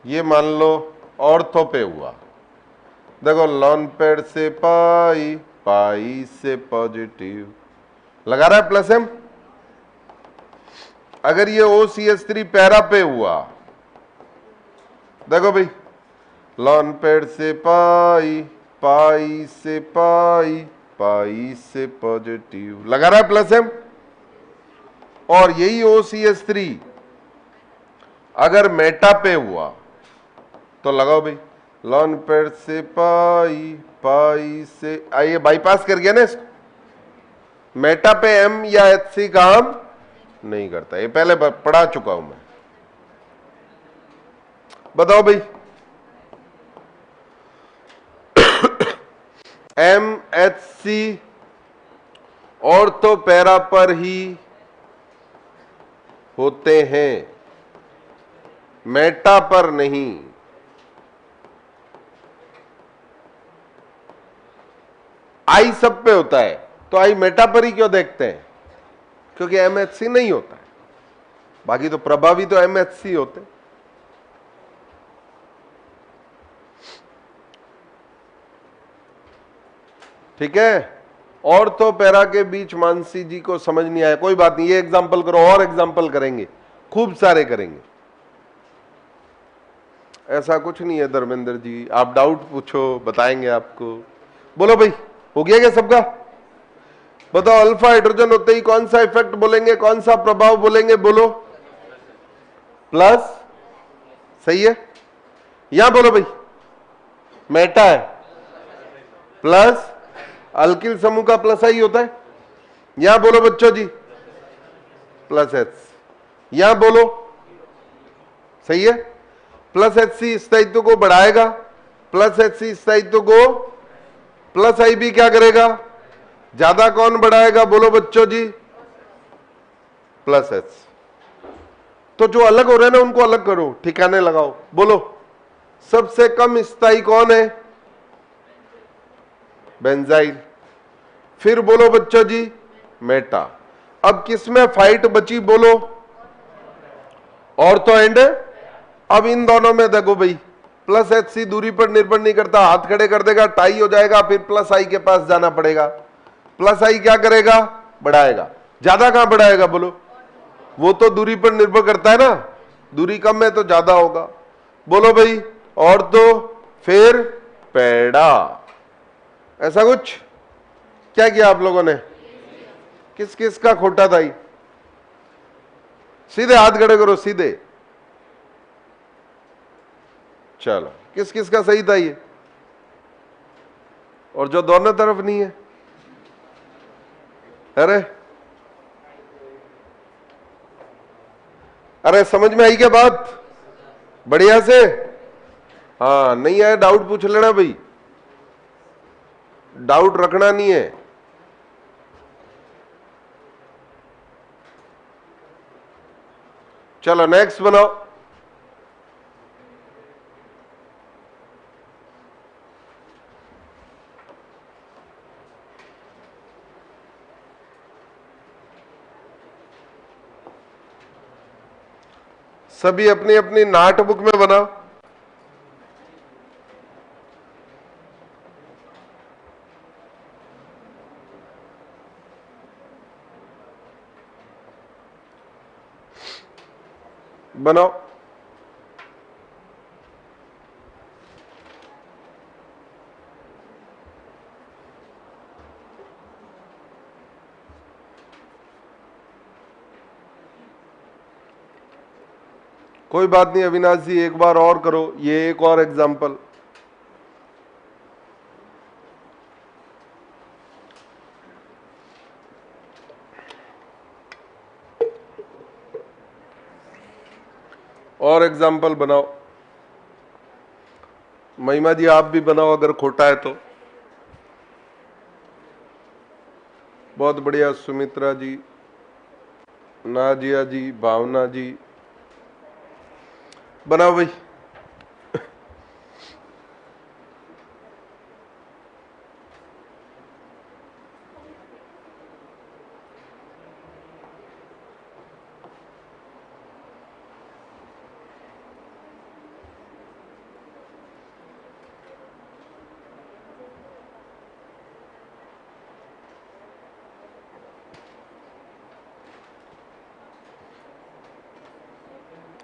ये मान लो ऑर्थो पे हुआ, देखो लॉन पैड से पाई, पाई से पॉजिटिव लगा रहा है +M। अगर ये OCH3 पैरा पे हुआ, देखो भाई, लॉन पैड से पाई, पाई से पाई, पाई से पॉजिटिव लगा रहा है +M। और यही OCH3 अगर मेटा पे हुआ तो लगाओ भाई, लॉन पैड से पाई, पाई से, आइए बाईपास कर गया ना इसको। मेटा पे M या HC काम नहीं करता, ये पहले पढ़ा चुका हूं मैं। बताओ भाई, MHC ऑर्थो पैरा पर ही होते हैं, मेटा पर नहीं। I सब पे होता है, तो I मेटा पर ही क्यों देखते हैं? क्योंकि MHC नहीं होता है, बाकी तो प्रभावी तो MHC होते। ठीक है, ऑर्थो पैरा के बीच मानसी जी को समझ नहीं आया, कोई बात नहीं, ये एग्जाम्पल करो, और एग्जाम्पल करेंगे, खूब सारे करेंगे। ऐसा कुछ नहीं है धर्मेंद्र जी, आप डाउट पूछो, बताएंगे आपको। बोलो भाई, हो गया क्या सबका? बताओ, अल्फा हाइड्रोजन होते ही कौन सा इफेक्ट बोलेंगे, कौन सा प्रभाव बोलेंगे? बोलो, प्लस। सही है, यहां बोलो भाई, मेटा है, प्लस अल्किल समूह का प्लस आई होता है। यहां बोलो बच्चों जी प्लस एच, यहां बोलो सही है। प्लस एच सी स्थायित्व को बढ़ाएगा, प्लस एच सी स्थायित्व को प्लस आई बी क्या करेगा, ज्यादा कौन बढ़ाएगा बोलो बच्चों जी, प्लस एच। तो जो अलग हो रहे हैं ना उनको अलग करो, ठिकाने लगाओ। बोलो सबसे कम स्थायी कौन है, बेंजाइल। फिर बोलो बच्चों जी मेटा। अब किसमें फाइट बची बोलो, ऑर्थो एंड। अब इन दोनों में देखो भाई, प्लस एच सी दूरी पर निर्भर नहीं करता, हाथ खड़े कर देगा, टाई हो जाएगा, फिर प्लस आई के पास जाना पड़ेगा। प्लस आई क्या करेगा, बढ़ाएगा। ज्यादा कहां बढ़ाएगा बोलो, वो तो दूरी पर निर्भर करता है ना, दूरी कम है तो ज्यादा होगा। बोलो भाई और तो फिर पेड़ा। ऐसा कुछ क्या किया आप लोगों ने, किस किस का खोटा था? सीधे हाथ खड़े करो सीधे। चलो किस किस का सही था ये, और जो दोनों तरफ नहीं है, अरे अरे समझ में आई क्या बात, बढ़िया से। हाँ नहीं आए डाउट पूछ लेना भाई, डाउट रखना नहीं है। चलो नेक्स्ट बनाओ। सभी अपनी अपनी नोटबुक में बनाओ। बनाओ। कोई बात नहीं अविनाश जी, एक बार और करो, ये एक और एग्जाम्पल। और एग्जाम्पल बनाओ। महिमा जी आप भी बनाओ अगर खोटा है तो। बहुत बढ़िया सुमित्रा जी, नाजिया जी, भावना जी, बनाओ भाई।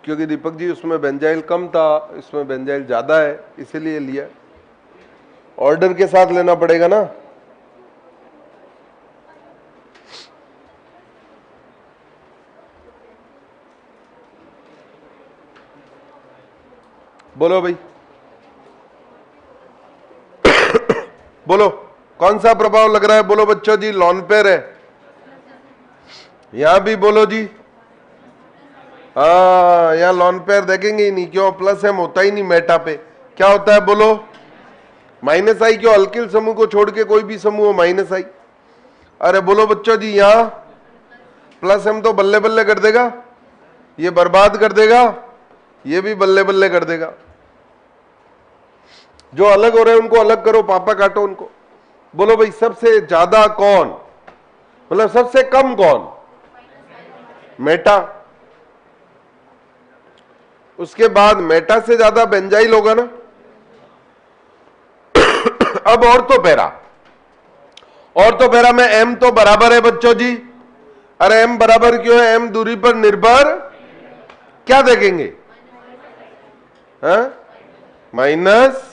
क्योंकि दीपक जी उसमें बेंजाइल कम था, इसमें बेंजाइल ज्यादा है, इसीलिए लिया। ऑर्डर के साथ लेना पड़ेगा ना। बोलो भाई बोलो कौन सा प्रभाव लग रहा है बोलो बच्चों जी, लॉन पेयर है। यहां भी बोलो जी, हाँ यहां लॉन पेयर देखेंगे ही नहीं, क्यों, प्लस एम होता ही नहीं मेटा पे। क्या होता है बोलो, माइनस आई। क्यों, अल्किल समूह को छोड़ के कोई भी समूह हो माइनस आई। अरे बोलो बच्चों जी, यहां प्लस एम तो बल्ले बल्ले कर देगा, ये बर्बाद कर देगा, ये भी बल्ले बल्ले कर देगा। जो अलग हो रहे हैं उनको अलग करो, पापा काटो उनको। बोलो भाई सबसे ज्यादा कौन, मतलब सबसे कम कौन, मेटा। उसके बाद मेटा से ज्यादा बेंजाइल होगा ना। अब ऑर्थोपेरा, ऑर्थोपेरा में एम तो बराबर है बच्चों जी। अरे एम बराबर क्यों है, एम दूरी पर निर्भर क्या देखेंगे, माइनस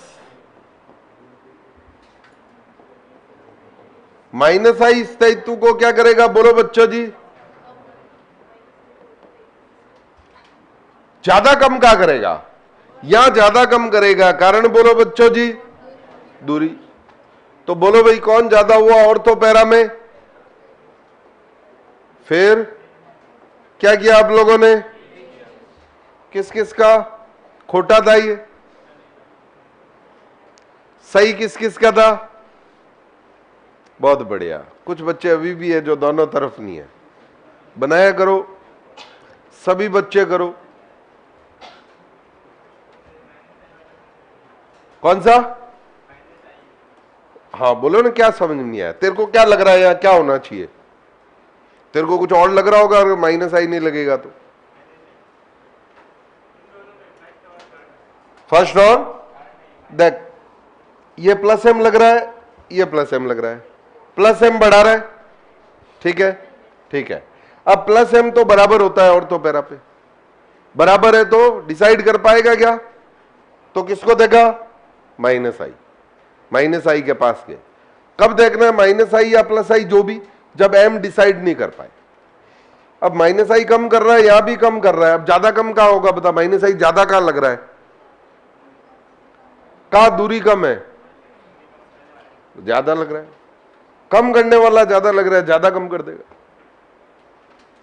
माइनस आई स्थायित्व को क्या करेगा बोलो बच्चों जी, ज्यादा कम क्या करेगा, या ज्यादा कम करेगा, कारण बोलो बच्चों जी दूरी। तो बोलो भाई कौन ज्यादा हुआ ऑर्थो पैरा में? फिर क्या किया आप लोगों ने? किस किस का खोटा था ये? सही किस किस का था? बहुत बढ़िया। कुछ बच्चे अभी भी है जो दोनों तरफ नहीं है, बनाया करो, सभी बच्चे करो। कौन सा? हाँ बोलो ना, क्या समझ नहीं आया? तेरे को क्या लग रहा है यहाँ क्या होना चाहिए? तेरे को कुछ और लग रहा होगा, अगर माइनस आई नहीं लगेगा तो। फर्स्ट ऑन देख, ये प्लस एम लग रहा है, ये प्लस एम लग रहा है, प्लस एम बढ़ा रहा है, ठीक है, ठीक है। अब प्लस एम तो बराबर होता है ऑर्थो पैरा पे, बराबर है तो डिसाइड कर पाएगा क्या? तो किसको देगा? माइनस आई। माइनस आई के पास गए। कब देखना है? माइनस आई या प्लस आई, जो भी, जब एम डिसाइड नहीं कर पाए। अब माइनस आई कम कर रहा है, यहां भी कम कर रहा है, अब ज्यादा कम कहां होगा बता? माइनस आई ज्यादा कहां लग रहा है? कहां दूरी कम है? ज्यादा लग रहा है। कम करने वाला ज्यादा लग रहा है, ज्यादा कम कर देगा।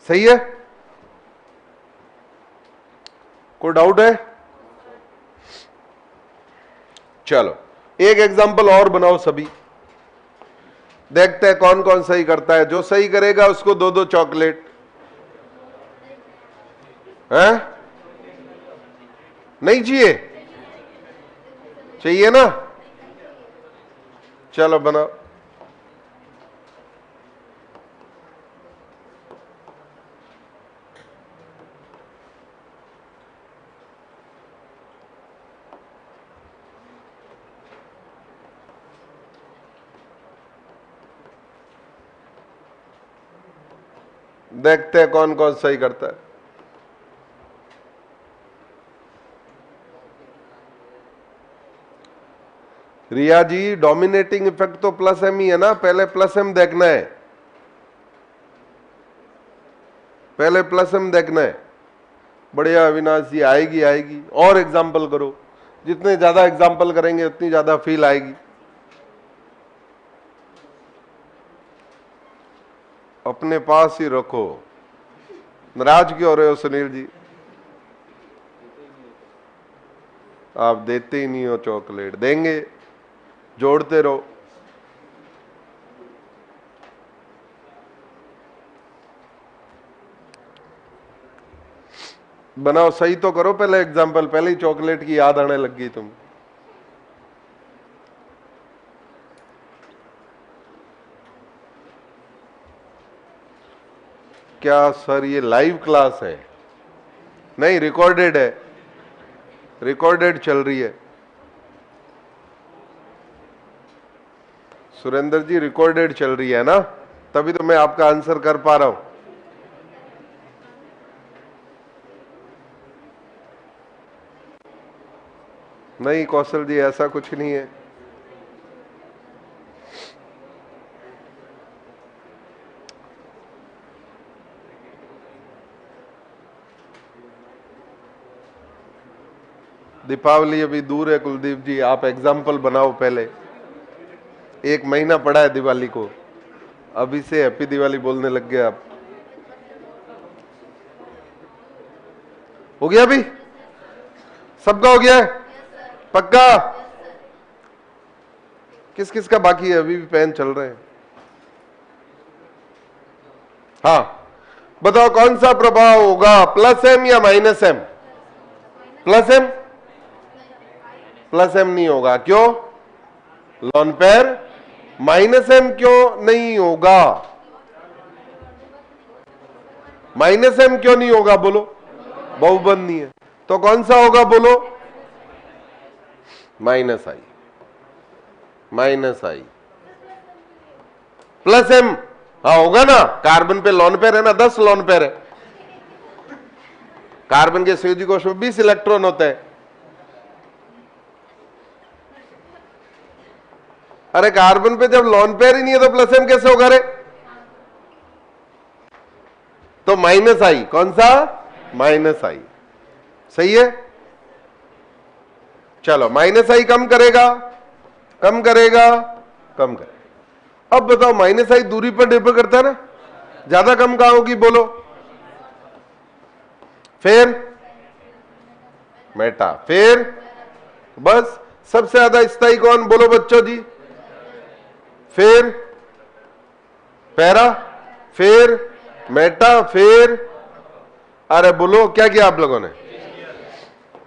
सही है? कोई डाउट है? चलो एक एग्जांपल और बनाओ सभी, देखते हैं कौन कौन सही करता है। जो सही करेगा उसको दो दो चॉकलेट है? नहीं चाहिए? चाहिए ना? चलो बनाओ। देखते हैं कौन कौन सही करता है। रिया जी, डोमिनेटिंग इफेक्ट तो प्लस एम ही है ना, पहले प्लस एम देखना है, पहले प्लस एम देखना है। बढ़िया अविनाश जी, आएगी आएगी। और एग्जाम्पल करो, जितने ज्यादा एग्जाम्पल करेंगे उतनी ज्यादा फील आएगी। अपने पास ही रखो। नाराज क्यों हो रहे हो सुनील जी? आप देते ही नहीं हो चॉकलेट, देंगे, जोड़ते रहो। बनाओ, सही तो करो पहले एग्जाम्पल, पहले ही चॉकलेट की याद आने लग गई तुम। क्या सर ये लाइव क्लास है? नहीं, रिकॉर्डेड है, रिकॉर्डेड चल रही है। सुरेंद्र जी रिकॉर्डेड चल रही है ना, तभी तो मैं आपका आंसर कर पा रहा हूं। नहीं कौशल जी, ऐसा कुछ नहीं है। दीपावली अभी दूर है कुलदीप जी, आप एग्जाम्पल बनाओ पहले। 1 महीना पड़ा है दिवाली को, अभी से हैप्पी दिवाली बोलने लग गए आप। हो गया अभी? सबका हो गया है? पक्का? किस किस का बाकी है? अभी भी पेन चल रहे हैं। हाँ बताओ, कौन सा प्रभाव होगा, प्लस एम या minus M? Plus M. Plus M नहीं होगा, क्यों? Lone pair. माइनस एम क्यों नहीं होगा? माइनस एम क्यों नहीं होगा बोलो? बहुबंद नहीं है। तो कौन सा होगा बोलो? माइनस आई। माइनस आई प्लस एम, हाँ होगा ना। कार्बन पे लॉन पेयर है ना, 10 लॉन पेयर है। कार्बन के संयोजी कोश में 20 इलेक्ट्रॉन होते हैं। अरे कार्बन पे जब लॉन पेयर ही नहीं है तो प्लस एम कैसे होगा रे? तो माइनस आई। कौन सा? माइनस आई। सही है? चलो माइनस आई कम करेगा, कम करेगा, कम करेगा। अब बताओ माइनस आई दूरी पर निर्भर करता है ना, ज्यादा कम कहां होगी बोलो, फिर मेटा, फिर बस सबसे ज्यादा स्थायी कौन बोलो बच्चों जी, फिर पैरा, फिर मेटा, फिर अरे बोलो क्या किया आप लोगों ने।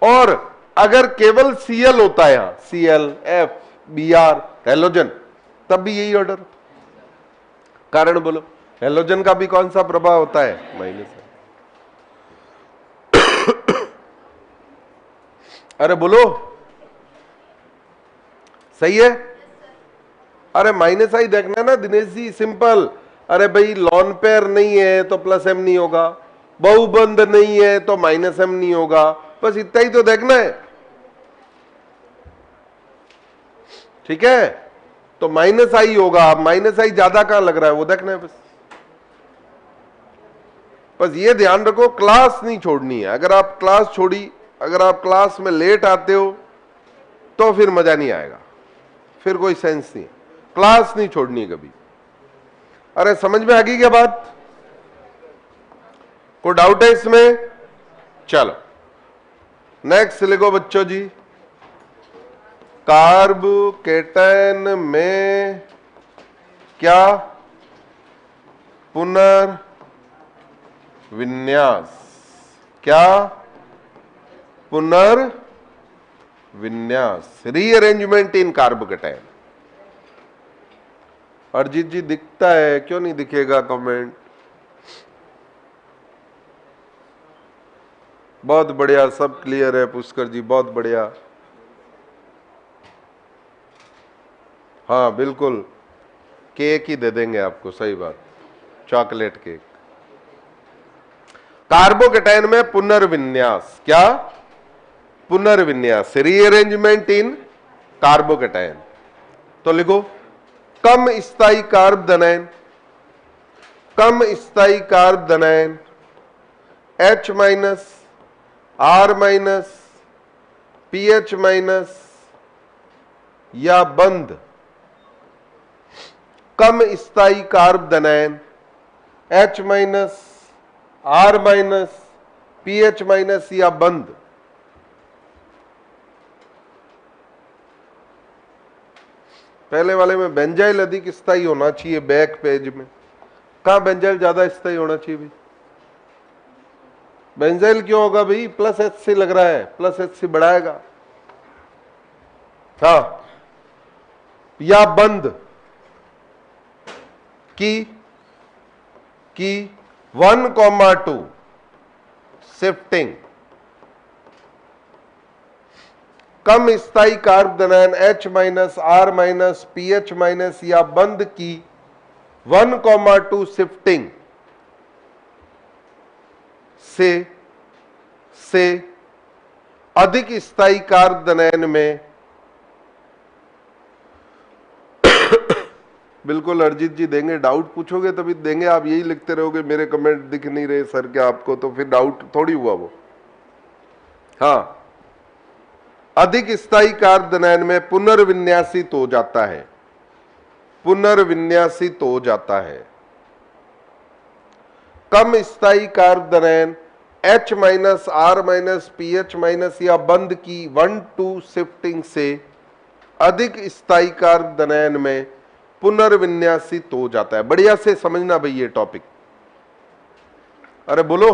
और अगर केवल Cl होता है यहां, Cl, F, Br हेलोजन, तब भी यही ऑर्डर। कारण बोलो, हेलोजन का भी कौन सा प्रभाव होता है, माइनस। अरे बोलो सही है। अरे माइनस आई देखना ना दिनेश जी, सिंपल। अरे भाई लॉन पेयर नहीं है तो प्लस एम नहीं होगा, बहुबंध नहीं है तो माइनस एम नहीं होगा, बस इतना ही तो देखना है, ठीक है। तो माइनस आई होगा, माइनस आई ज्यादा कहां लग रहा है वो देखना है बस। बस ये ध्यान रखो क्लास नहीं छोड़नी है। अगर आप क्लास छोड़ी, अगर आप क्लास में लेट आते हो तो फिर मजा नहीं आएगा, फिर कोई सेंस नहीं। क्लास नहीं छोड़नी है कभी। अरे समझ में आ गई क्या बात, कोई डाउट है इसमें? चलो नेक्स्ट लिखो बच्चों जी, कार्ब केटन में क्या पुनर्विन्यास, क्या पुनर्विन्यास, रीअरेंजमेंट इन कार्बोकेटायन। अरजीत जी दिखता है, क्यों नहीं दिखेगा कमेंट? बहुत बढ़िया, सब क्लियर है पुष्कर जी, बहुत बढ़िया। हाँ बिल्कुल, केक ही दे देंगे आपको, सही बात, चॉकलेट केक। कार्बोकेटायन में पुनर्विन्यास, क्या पुनर्विन्यास, रीअरेंजमेंट इन कार्बोकेटायन। तो लिखो कम स्थायी कार्ब धनायन, कम स्थायी कार्ब धनायन H minus, R minus, PH minus या बंध, कम स्थायी कार्ब धनायन H minus, R minus, PH minus या बंध। पहले वाले में बेंजाइल अधिक स्थायी होना चाहिए, बैक पेज में कहां बेंजाइल ज्यादा स्थायी होना चाहिए भाई? बेंजाइल क्यों होगा भाई, प्लस एच से लग रहा है, प्लस एच से बढ़ाएगा। हाँ, या बंध की 1,2 शिफ्टिंग, कम स्थायी कार्ब धनायन H minus, R minus, PH minus या बंध की 1,2 शिफ्टिंग से अधिक स्थायी कार्ब धनायन में बिल्कुल अरजीत जी देंगे, डाउट पूछोगे तभी देंगे, आप यही लिखते रहोगे मेरे कमेंट दिख नहीं रहे सर क्या आपको, तो फिर डाउट थोड़ी हुआ वो। हाँ, अधिक स्थायी कार्ब धनायन में पुनर्विन्यासित हो जाता है, पुनर्विन्यासित हो जाता है। कम स्थायी कार्ब धनायन H minus, R minus, PH minus या बंध की 1,2 शिफ्टिंग से अधिक स्थायी कार्ब धनायन में पुनर्विन्यासित हो जाता है। बढ़िया से समझना भाई ये टॉपिक। अरे बोलो,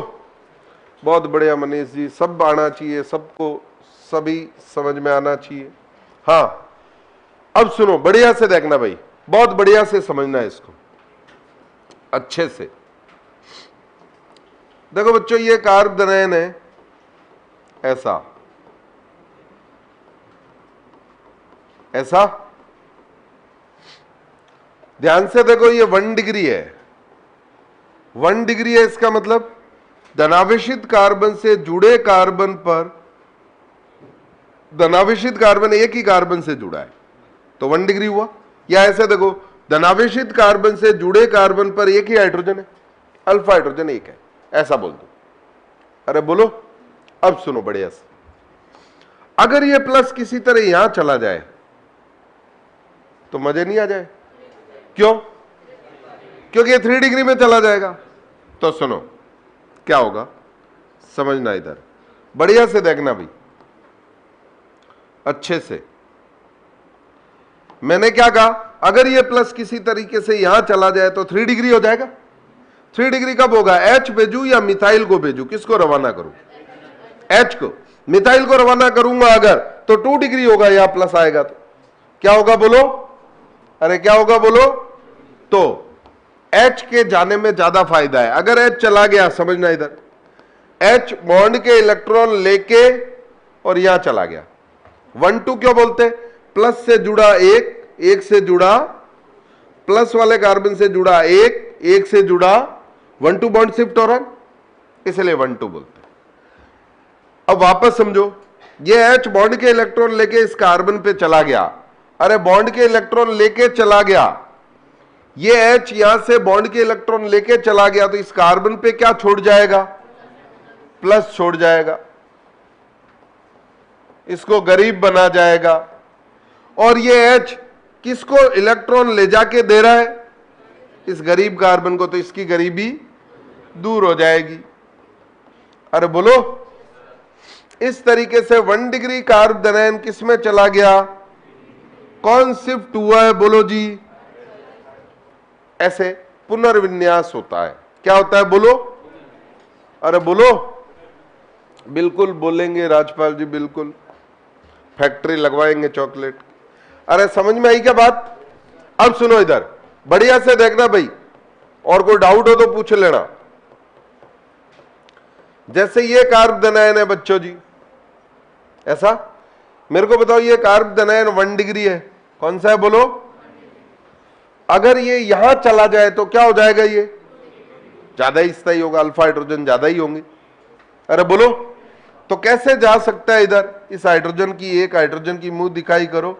बहुत बढ़िया मनीष जी, सब आना चाहिए सबको, सभी समझ में आना चाहिए। हाँ अब सुनो, बढ़िया से देखना भाई, बहुत बढ़िया से समझना है इसको अच्छे से। देखो बच्चों, ये कार्ब धनायन है ऐसा, ऐसा ध्यान से देखो, ये 1 डिग्री है, 1 डिग्री है, इसका मतलब धनावेशित कार्बन से जुड़े कार्बन पर, धनावेशित कार्बन एक ही कार्बन से जुड़ा है तो 1 डिग्री हुआ। या ऐसे देखो, धनावेशित कार्बन से जुड़े कार्बन पर एक ही हाइड्रोजन है, अल्फा हाइड्रोजन एक है, ऐसा बोल दो। अरे बोलो, अब सुनो बढ़िया से, अगर ये प्लस किसी तरह यहां चला जाए तो मजे नहीं आ जाए? क्यों? क्योंकि ये 3 डिग्री में चला जाएगा। तो सुनो क्या होगा, समझना इधर, बढ़िया से देखना भाई, अच्छे से। मैंने क्या कहा, अगर ये प्लस किसी तरीके से यहां चला जाए तो 3 डिग्री हो जाएगा। 3 डिग्री कब होगा? एच भेजू या मिथाइल को भेजू? किसको रवाना करूं? एच को। मिथाइल को रवाना करूंगा अगर, तो 2 डिग्री होगा, यहां प्लस आएगा तो क्या होगा बोलो? अरे क्या होगा बोलो? तो H के जाने में ज्यादा फायदा है। अगर H चला गया, समझना इधर, H बॉन्ड के इलेक्ट्रॉन लेके और यहां चला गया, 1 2 क्यों बोलते? प्लस से जुड़ा एक से जुड़ा, प्लस वाले कार्बन से जुड़ा एक से जुड़ा, 1 2 बॉन्ड शिफ्ट हो रहा है, इसलिए 1 2 बोलते। अब वापस समझो, ये H बॉन्ड के इलेक्ट्रॉन लेके इस कार्बन पे चला गया। अरे बॉन्ड के इलेक्ट्रॉन लेके चला गया, ये H यहां से बॉन्ड के इलेक्ट्रॉन लेके चला गया, तो इस कार्बन पे क्या छोड़ जाएगा? प्लस छोड़ जाएगा, इसको गरीब बना जाएगा। और ये H किसको इलेक्ट्रॉन ले जाके दे रहा है? इस गरीब कार्बन को, तो इसकी गरीबी दूर हो जाएगी। अरे बोलो, इस तरीके से 1 डिग्री कार्बोनाइन किस में चला गया? कौन शिफ्ट हुआ है बोलो जी? ऐसे पुनर्विन्यास होता है। क्या होता है बोलो? अरे बोलो, बिल्कुल बोलेंगे राजपाल जी, बिल्कुल फैक्ट्री लगवाएंगे चॉकलेट। अरे समझ में आई क्या बात? अब सुनो इधर, बढ़िया से देखना भाई, और कोई डाउट हो तो पूछ लेना। जैसे ये कार्बोनाइन है बच्चों जी, ऐसा मेरे को बताओ, ये कार्बोनाइन 1 डिग्री है, कौन सा है बोलो? अगर ये यहां चला जाए तो क्या हो जाएगा? ये ज्यादा ही स्थायी होगा, अल्फा हाइड्रोजन ज्यादा ही होंगे। अरे बोलो, तो कैसे जा सकता है इधर? इस हाइड्रोजन की, एक हाइड्रोजन की मुंह दिखाई करो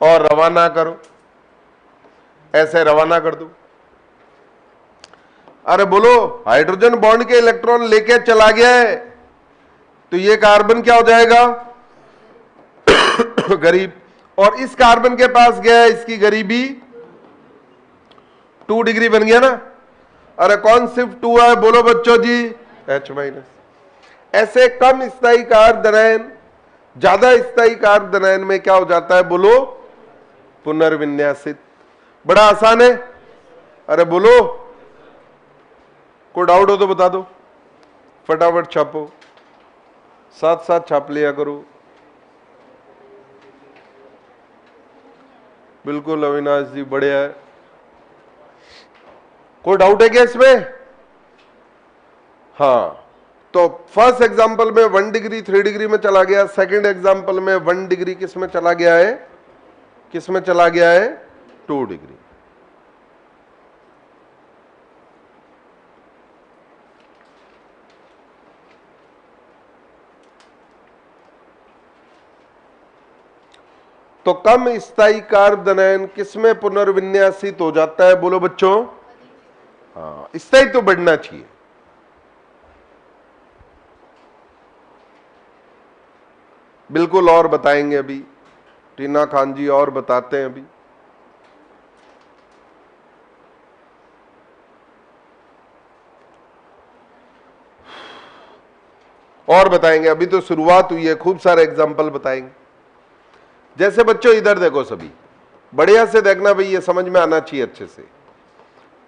और रवाना करो, ऐसे रवाना कर दो। अरे बोलो, हाइड्रोजन बॉन्ड के इलेक्ट्रॉन लेके चला गया है, तो ये कार्बन क्या हो जाएगा? गरीब। और इस कार्बन के पास गया है, इसकी गरीबी 2 डिग्री बन गया ना। अरे कौन शिफ्ट हुआ है बोलो बच्चों जी? H minus. ऐसे कम स्थायी कार्बोनाइन ज्यादा स्थायी कार्बोनाइन में क्या हो जाता है बोलो? पुनर्विन्यासित। बड़ा आसान है। अरे बोलो, कोई डाउट हो तो बता दो, फटाफट छापो, साथ साथ छाप लिया करो। बिल्कुल अविनाश जी, बढ़िया है। कोई डाउट है क्या इसमें? हाँ, तो फर्स्ट एग्जांपल में 1 डिग्री 3 डिग्री में चला गया, सेकंड एग्जांपल में 1 डिग्री किस में चला गया है? किस में चला गया है? 2 डिग्री। तो कम स्थायी कार्बोनाइन किसमें पुनर्विन्यासित हो जाता है बोलो बच्चों? हाँ, स्थायी तो बढ़ना चाहिए। बिल्कुल, और बताएंगे अभी, टीना खान जी और बताते हैं अभी। और बताएंगे, अभी तो शुरुआत हुई है, खूब सारे एग्जाम्पल बताएंगे। जैसे बच्चों इधर देखो, सभी बढ़िया से देखना भाई, ये समझ में आना चाहिए अच्छे से।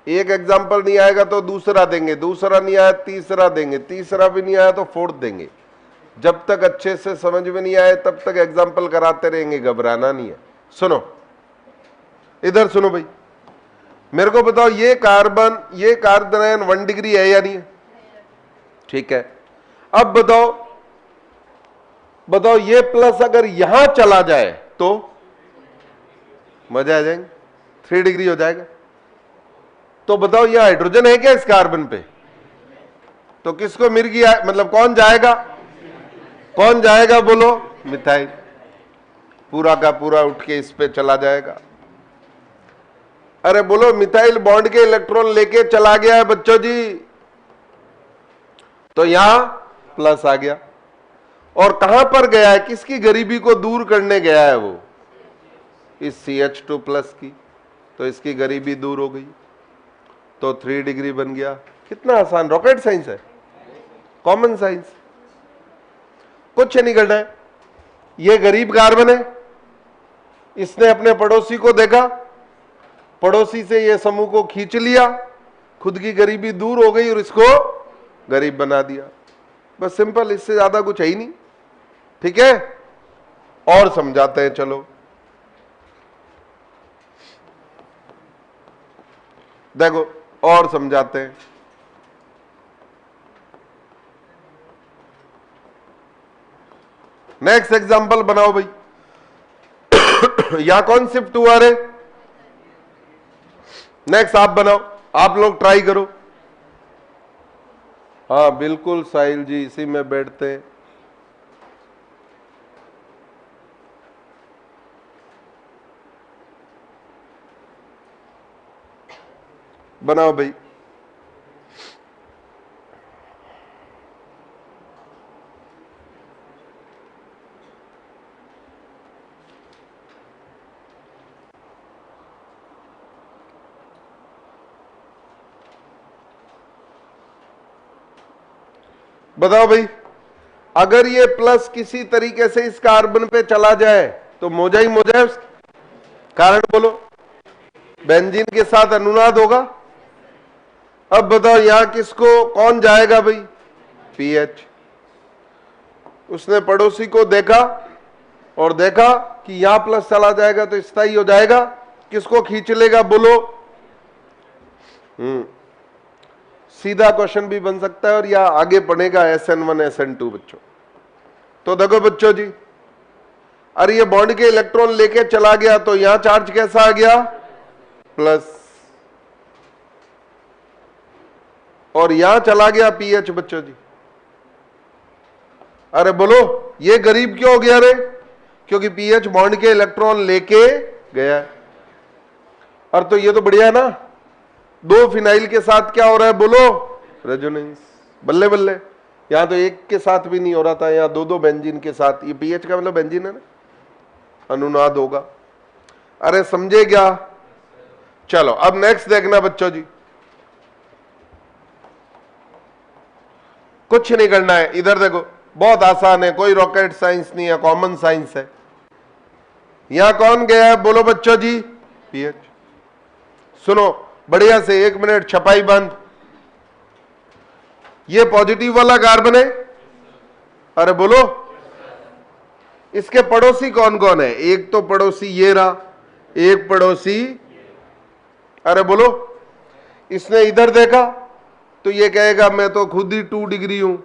एक एग्जाम्पल नहीं आएगा तो दूसरा देंगे, दूसरा नहीं आया तीसरा देंगे, तीसरा भी नहीं आया तो फोर्थ देंगे। जब तक अच्छे से समझ में नहीं आए तब तक एग्जाम्पल कराते रहेंगे, घबराना नहीं है। सुनो इधर, सुनो भाई, मेरे को बताओ, ये कार्बोनाइन 1 डिग्री है या नहीं है? ठीक है। अब बताओ ये प्लस अगर यहां चला जाए तो मजा आ जाएंगे, 3 डिग्री हो जाएगा। तो बताओ ये हाइड्रोजन है क्या इस कार्बन पे? तो किसको मिर्गी मतलब कौन जाएगा? कौन जाएगा बोलो? मिथाइल। पूरा का पूरा उठ के इस पे चला जाएगा। अरे बोलो, मिथाइल बॉन्ड के इलेक्ट्रॉन लेके चला गया है बच्चों जी, तो यहां प्लस आ गया। और कहां पर गया है? किसकी गरीबी को दूर करने गया है वो? इस CH2 प्लस की, तो इसकी गरीबी दूर हो गई, तो 3 डिग्री बन गया। कितना आसान, रॉकेट साइंस है, कॉमन साइंस, कुछ नहीं करना है। ये गरीब कार्बन है, इसने अपने पड़ोसी को देखा, पड़ोसी से ये समूह को खींच लिया, खुद की गरीबी दूर हो गई और इसको गरीब बना दिया। बस सिंपल, इससे ज्यादा कुछ है ही नहीं। ठीक है, और समझाते हैं, चलो देखो और समझाते हैं। नेक्स्ट एग्जांपल बनाओ भाई। यहां कौन शिफ्ट हुआ रे? नेक्स्ट आप बनाओ, आप लोग ट्राई करो। हाँ बिल्कुल साहिल जी, इसी में बैठते हैं। बनाओ भाई। बताओ भाई, अगर ये प्लस किसी तरीके से इस कार्बन पे चला जाए तो मोजा ही मोजा है उसका। कारण बोलो, बेंजीन के साथ अनुनाद होगा। अब बताओ यहां किसको कौन जाएगा भाई? पीएच। उसने पड़ोसी को देखा और देखा कि यहां प्लस चला जाएगा तो स्थायी हो जाएगा, किसको खींच लेगा बोलो? सीधा क्वेश्चन भी बन सकता है और या आगे पढ़ेगा SN1 SN2 बच्चों। तो देखो बच्चों जी, अरे ये बॉन्ड के इलेक्ट्रॉन लेके चला गया तो यहां चार्ज कैसा आ गया? प्लस। और यहां चला गया पीएच बच्चों जी। अरे बोलो, ये गरीब क्यों हो गया रे? क्योंकि पीएच बॉन्ड के इलेक्ट्रॉन लेके गया है। और तो ये तो बढ़िया है ना, दो फिनाइल के साथ क्या हो रहा है बोलो? रेजोनेंस। बल्ले बल्ले, यहां तो एक के साथ भी नहीं हो रहा था, यहां दो दो बेंजीन के साथ। ये पीएच का मतलब बेंजीन है ना, अनुनाद होगा। अरे समझे क्या? चलो अब नेक्स्ट देखना बच्चों जी, कुछ नहीं करना है, इधर देखो, बहुत आसान है, कोई रॉकेट साइंस नहीं है, कॉमन साइंस है। यहां कौन गया है बोलो बच्चों जी? पीएच। सुनो बढ़िया से, 1 मिनट छपाई बंद। ये पॉजिटिव वाला कार्बन है, अरे बोलो। इसके पड़ोसी कौन कौन है? एक तो पड़ोसी ये रहा, एक पड़ोसी, अरे बोलो। इसने इधर देखा तो ये कहेगा मैं तो खुद ही 2 डिग्री हूं,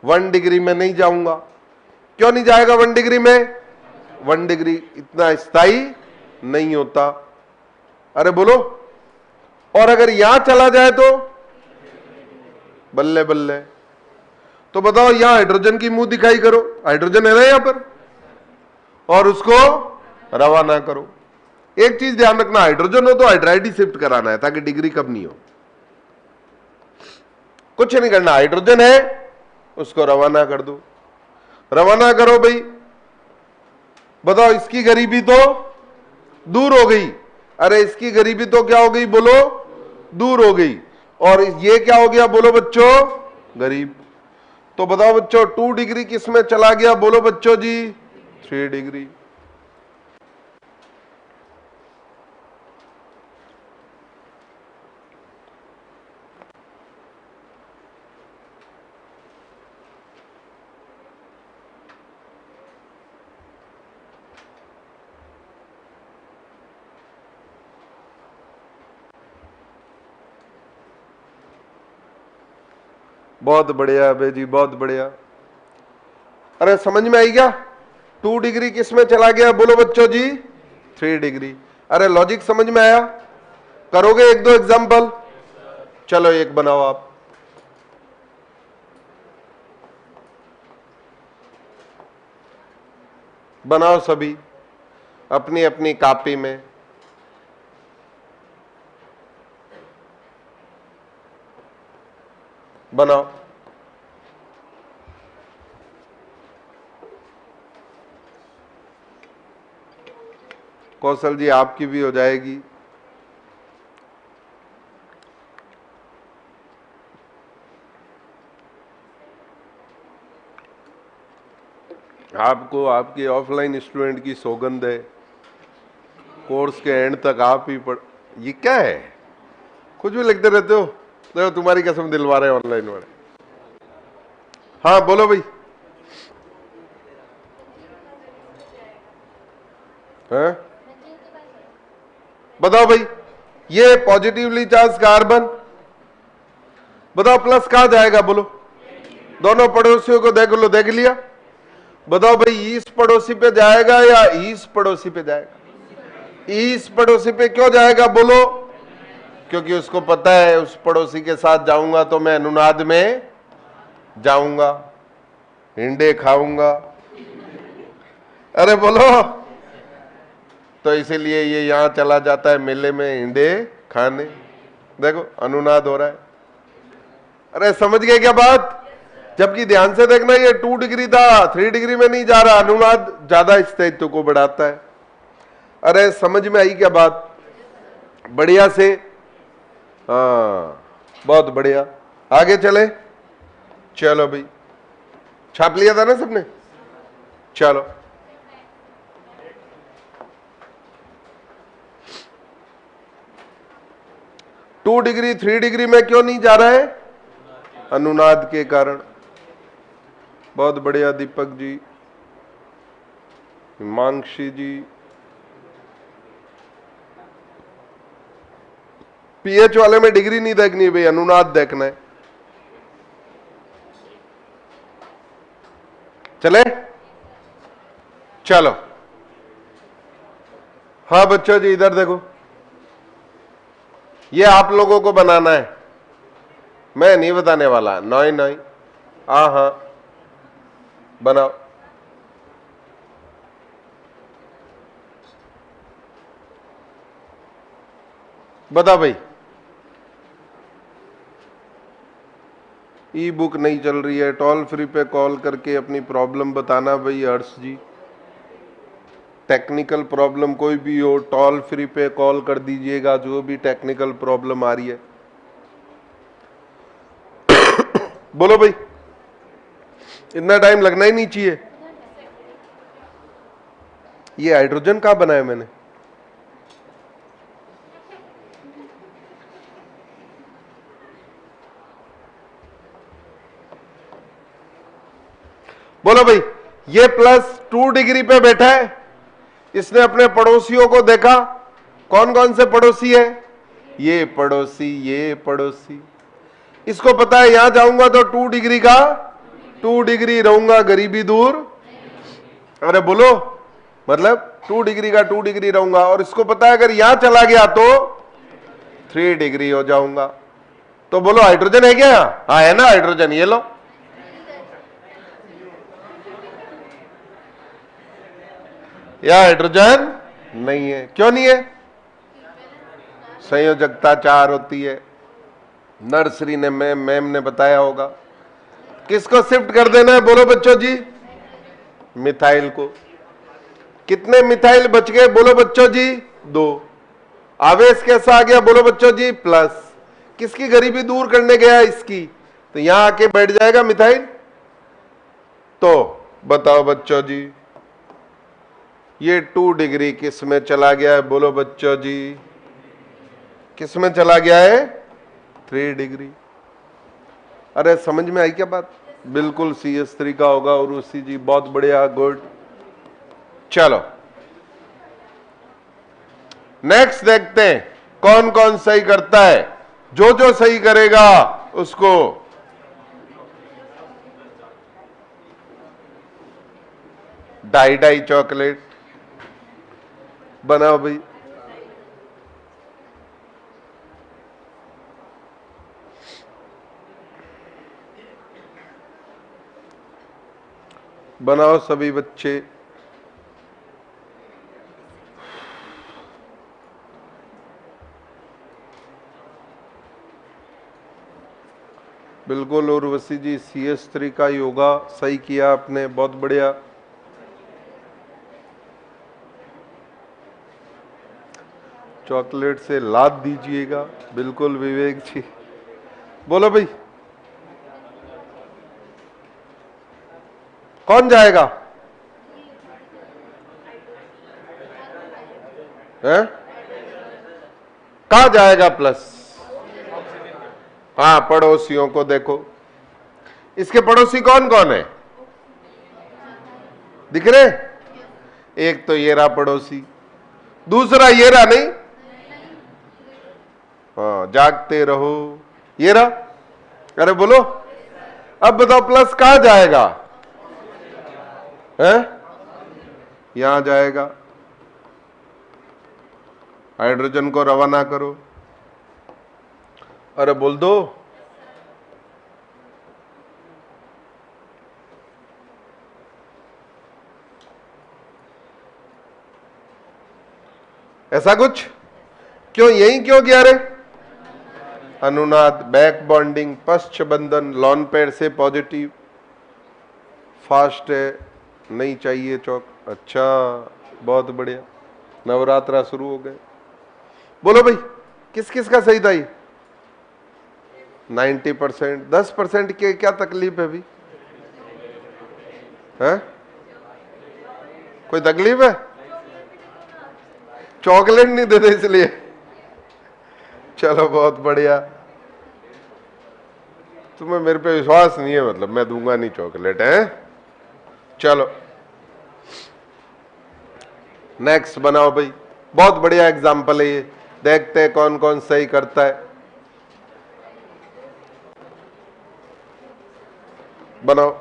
1 डिग्री में नहीं जाऊंगा। क्यों नहीं जाएगा 1 डिग्री में? 1 डिग्री इतना स्थायी नहीं होता। अरे बोलो। और अगर यहां चला जाए तो बल्ले बल्ले। तो बताओ यहां हाइड्रोजन की मुंह दिखाई करो, हाइड्रोजन है ना यहां पर, और उसको रवाना करो। एक चीज ध्यान रखना, हाइड्रोजन हो तो हाइड्राइड ही शिफ्ट कराना है ताकि डिग्री कम नहीं हो। कुछ नहीं करना, हाइड्रोजन है उसको रवाना कर दो, रवाना करो भाई। बताओ इसकी गरीबी तो दूर हो गई। अरे इसकी गरीबी तो क्या हो गई बोलो? दूर हो गई। और ये क्या हो गया बोलो बच्चों? गरीब। तो बताओ बच्चों 2 डिग्री किस में चला गया बोलो बच्चों जी? 3 डिग्री। बहुत बढ़िया अबे जी, बहुत बढ़िया। अरे समझ में आई क्या? 2 डिग्री किस में चला गया बोलो बच्चों जी? 3 डिग्री। अरे लॉजिक समझ में आया? करोगे 1-2 एग्जाम्पल? चलो एक बनाओ आप। बनाओ सभी अपनी अपनी कॉपी में। बनाओ। कौशल जी आपकी भी हो जाएगी। आपको आपके ऑफलाइन स्टूडेंट की सौगंध है, कोर्स के एंड तक आप ही पढ़। ये क्या है, कुछ भी लिखते रहते हो। देखो तुम्हारी कसम दिलवा रहे ऑनलाइन वाले। हाँ बोलो भाई। हाँ बताओ भाई, ये पॉजिटिवली चार्ज कार्बन, बताओ प्लस कहां जाएगा बोलो। दोनों पड़ोसियों को देख लो, देख लिया। बताओ भाई इस पड़ोसी पे जाएगा या इस पड़ोसी पे जाएगा। इस पड़ोसी पे क्यों जाएगा बोलो, क्योंकि उसको पता है उस पड़ोसी के साथ जाऊंगा तो मैं अनुनाद में जाऊंगा, हिंडे खाऊंगा। अरे बोलो, तो इसीलिए ये यहां चला जाता है मेले में हिंडे खाने। देखो अनुनाद हो रहा है। अरे समझ गए क्या बात। जबकि ध्यान से देखना, ये 2 डिग्री था, 3 डिग्री में नहीं जा रहा। अनुनाद ज्यादा स्थायित्व को बढ़ाता है। अरे समझ में आई क्या बात, बढ़िया से। हाँ बहुत बढ़िया, आगे चले। चलो भाई, छाप लिया था ना सबने। चलो टू डिग्री 3 डिग्री में क्यों नहीं जा रहा है, अनुनाद के कारण। बहुत बढ़िया दीपक जी, हिमांशी जी। पीएच वाले में डिग्री नहीं देखनी भाई, अनुनाद देखना है। चले चलो। हाँ बच्चों जी इधर देखो, ये आप लोगों को बनाना है, मैं नहीं बताने वाला। नहीं नहीं, हाँ हाँ बनाओ। बता भाई, ई बुक नहीं चल रही है, टोल फ्री पे कॉल करके अपनी प्रॉब्लम बताना भाई। हर्ष जी, टेक्निकल प्रॉब्लम कोई भी हो टोल फ्री पे कॉल कर दीजिएगा, जो भी टेक्निकल प्रॉब्लम आ रही है। बोलो भाई, इतना टाइम लगना ही नहीं चाहिए। ये हाइड्रोजन कहां बनाया मैंने, बोलो भाई। ये प्लस 2 डिग्री पे बैठा है, इसने अपने पड़ोसियों को देखा। कौन कौन से पड़ोसी है, ये पड़ोसी, ये पड़ोसी। इसको पता है यहां जाऊंगा तो 2 डिग्री का 2 डिग्री रहूंगा, गरीबी दूर। अरे बोलो, मतलब 2 डिग्री का 2 डिग्री रहूंगा। और इसको पता है अगर यहां चला गया तो 3 डिग्री हो जाऊंगा। तो बोलो हाइड्रोजन है क्या, हाँ है ना हाइड्रोजन, ये लो। या हाइड्रोजन नहीं है, क्यों नहीं है, संयोजकता 4 होती है। नर्सरी ने मैम ने बताया होगा। किसको शिफ्ट कर देना है बोलो बच्चों जी, मिथाइल को। कितने मिथाइल बच गए बोलो बच्चों जी, 2। आवेश कैसा आ गया बोलो बच्चों जी, प्लस। किसकी गरीबी दूर करने गया, इसकी। तो यहां आके बैठ जाएगा मिथाइल। तो बताओ बच्चों जी, ये 2 डिग्री किस में चला गया है बोलो बच्चों जी, किस में चला गया है, 3 डिग्री। अरे समझ में आई क्या बात, बिल्कुल CH3 का होगा। और उसी जी बहुत बढ़िया, गुड। चलो नेक्स्ट देखते हैं कौन कौन सही करता है। जो जो सही करेगा उसको डाई चॉकलेट बनाओ भाई। बनाओ सभी बच्चे। बिल्कुल उर्वशी जी, CH3 का ही होगा, सही किया आपने, बहुत बढ़िया। चॉकलेट से लाद दीजिएगा। बिल्कुल विवेक जी, बोलो भाई कौन जाएगा? हैं? कहा जाएगा प्लस? हाँ, पड़ोसियों को देखो। इसके पड़ोसी कौन कौन है? दिख रहे? एक तो ये रहा पड़ोसी, दूसरा ये रहा नहीं, हाँ, जागते रहो, ये रहा। अरे बोलो, अब बताओ प्लस कहां जाएगा? है? यहां जाएगा। हाइड्रोजन को रवाना करो। अरे बोल दो। ऐसा कुछ क्यों? यही क्यों किया रे? अनुनाद, बैक बॉन्डिंग, पश्च बंधन, लॉन पेयर से पॉजिटिव, फास्ट है, नहीं चाहिए चौक। अच्छा, बहुत बढ़िया, नवरात्रा शुरू हो गए। बोलो भाई किस किस का सही था ये? 90%। 10% की क्या तकलीफ है अभी? है कोई तकलीफ है? चॉकलेट नहीं देते इसलिए। चलो बहुत बढ़िया, तुम्हें मेरे पे विश्वास नहीं है, मतलब मैं दूंगा नहीं चॉकलेट, है? चलो नेक्स्ट बनाओ भाई। बहुत बढ़िया एग्जाम्पल है ये, देखते हैं कौन कौन सही करता है। बनाओ।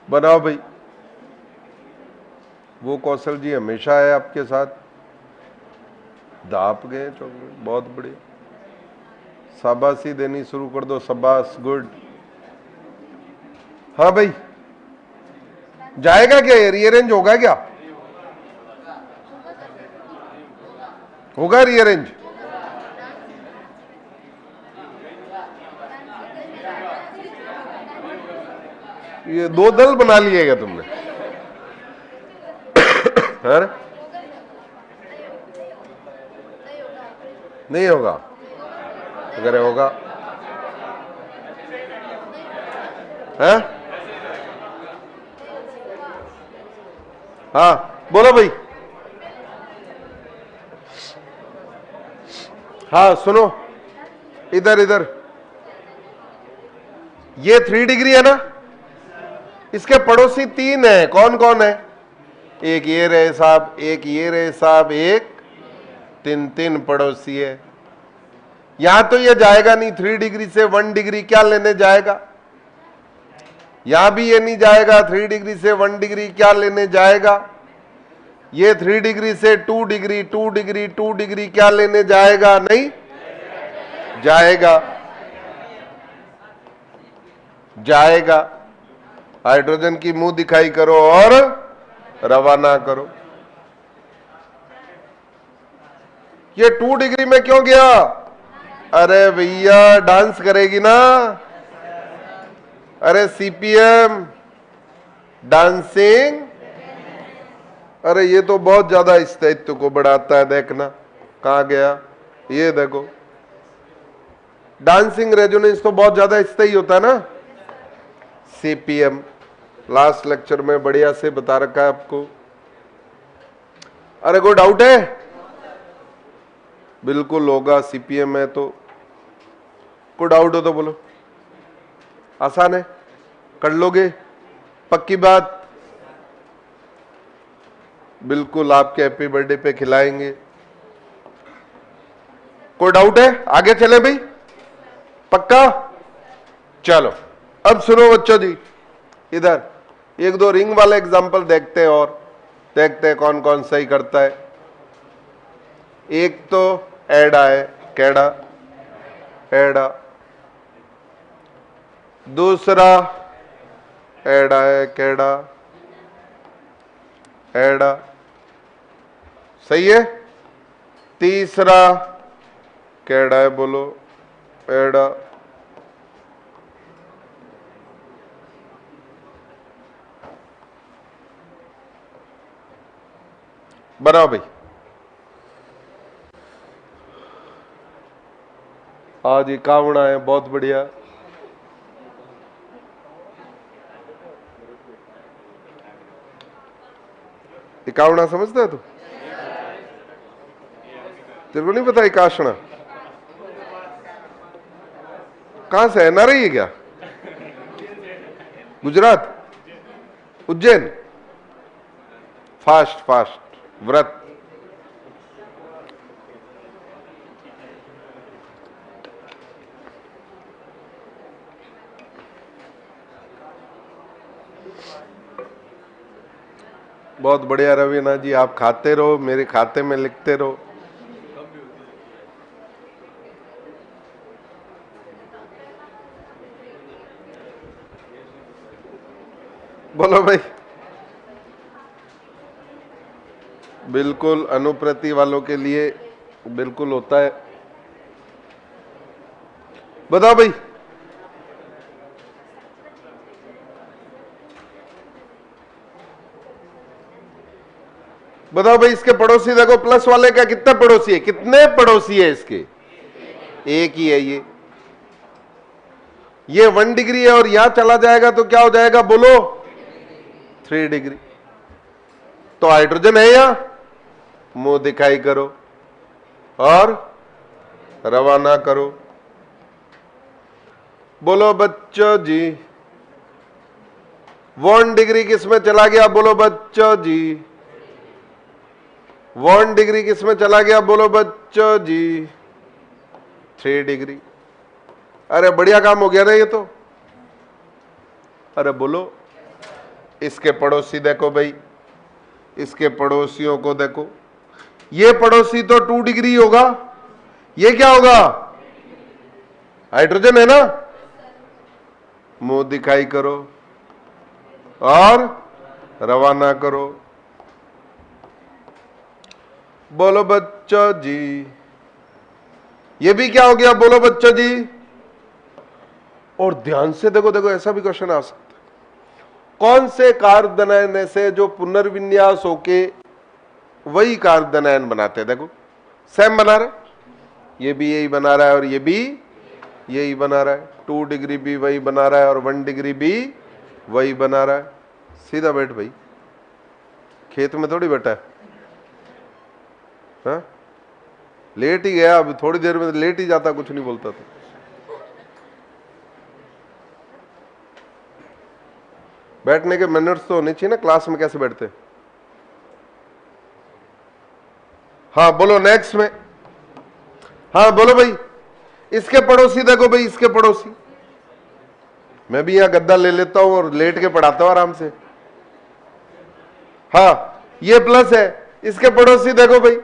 बनाओ भाई। वो कौशल जी हमेशा है आपके साथ, दाप गए चॉकलेट, बहुत बढ़िया। शाबाशी देनी शुरू कर दो, शाबाश, गुड। हाँ भाई, जाएगा क्या? रीअरेंज होगा क्या? होगा रीअरेंज? ये दो दल बना लिए क्या तुमने? नहीं होगा? अगर होगा है? हाँ बोलो भाई। हाँ सुनो, इधर इधर, ये 3 डिग्री है ना, इसके पड़ोसी 3 है। कौन कौन है? एक ये रहे साहब, एक ये रहे साहब, एक 3 पड़ोसी है। यहां तो ये जाएगा नहीं, 3 डिग्री से 1 डिग्री क्या लेने जाएगा? यहां भी ये नहीं जाएगा, 3 डिग्री से 1 डिग्री क्या लेने जाएगा? ये 3 डिग्री से 2 डिग्री, 2 डिग्री, 2 डिग्री क्या लेने जाएगा? नहीं जाएगा, जाएगा। हाइड्रोजन की मुंह दिखाई करो और रवाना करो। ये 2 डिग्री में क्यों गया? अरे भैया डांस करेगी ना, अरे सीपीएम डांसिंग। अरे ये तो बहुत ज्यादा स्थायित्व को बढ़ाता है, देखना कहां गया, ये देखो, डांसिंग रेजोनेंस तो बहुत ज्यादा स्थायी होता है ना। सीपीएम लास्ट लेक्चर में बढ़िया से बता रखा है आपको। अरे कोई डाउट है? बिल्कुल होगा, सीपीएम है तो। कोई डाउट हो तो बोलो, आसान है, कर लोगे, पक्की बात। बिल्कुल आपके हैप्पी बर्थडे पे खिलाएंगे। कोई डाउट है? आगे चले भाई, पक्का? चलो अब सुनो बच्चों जी, इधर 1-2 रिंग वाले एग्जाम्पल देखते हैं और देखते हैं कौन कौन सही करता है। एक तो एडा है, कैडा, एडा। दूसरा एडा है, कैडा, एड़ा, सही है। तीसरा कैड़ा है, बोलो एड़ा। बनाओ भाई। आज इकावना है, बहुत बढ़िया। इकावना समझता है तू? तेरे को नहीं पता इकाशना? कहां से है? एनआरआई है क्या? गुजरात, उज्जैन। फास्ट फास्ट व्रत। बहुत बढ़िया रवीना जी, आप खाते रहो, मेरे खाते में लिखते रहो। बोलो भाई। बिल्कुल अनुप्रति वालों के लिए बिल्कुल होता है। बताओ भाई। बताओ भाई, इसके पड़ोसी देखो, प्लस वाले का कितने पड़ोसी है? कितने पड़ोसी है इसके? एक ही है ये 1 डिग्री है, और यहां चला जाएगा तो क्या हो जाएगा? बोलो 3 डिग्री। तो हाइड्रोजन है यहां, मुंह दिखाई करो और रवाना करो। बोलो बच्चों जी, 1 डिग्री किसमें चला गया? बोलो बच्चों जी, 1 डिग्री किसमें चला गया? बोलो बच्चों जी, 3 डिग्री। अरे बढ़िया काम हो गया ना ये तो। अरे बोलो। इसके पड़ोसी देखो भाई, इसके पड़ोसियों को देखो। ये पड़ोसी तो 2 डिग्री होगा, ये क्या होगा? हाइड्रोजन है ना। मुंह दिखाई करो और रवाना करो। बोलो बच्चों जी, ये भी क्या हो गया? बोलो बच्चों जी। और ध्यान से देखो, देखो ऐसा भी क्वेश्चन आ सकता है, कौन से कार्बनायन से जो पुनर्विन्यास होके वही कार्बनायन बनाते हैं? देखो सेम बना रहे, ये भी यही बना रहा है और ये भी यही बना रहा है। 2 डिग्री भी वही बना रहा है और 1 डिग्री भी वही बना रहा है। सीधा बैठ भाई, खेत में थोड़ी बैठा है। हाँ? लेट ही गया, अब थोड़ी देर में लेट ही जाता, कुछ नहीं बोलता तो। बैठने के मिनट्स तो होने चाहिए ना, क्लास में कैसे बैठते? हाँ बोलो नेक्स्ट में। हाँ बोलो भाई। इसके पड़ोसी देखो भाई, इसके पड़ोसी। मैं भी यहां गद्दा ले लेता हूं और लेट के पढ़ाता हूं आराम से। हाँ ये प्लस है। इसके पड़ोसी देखो भाई,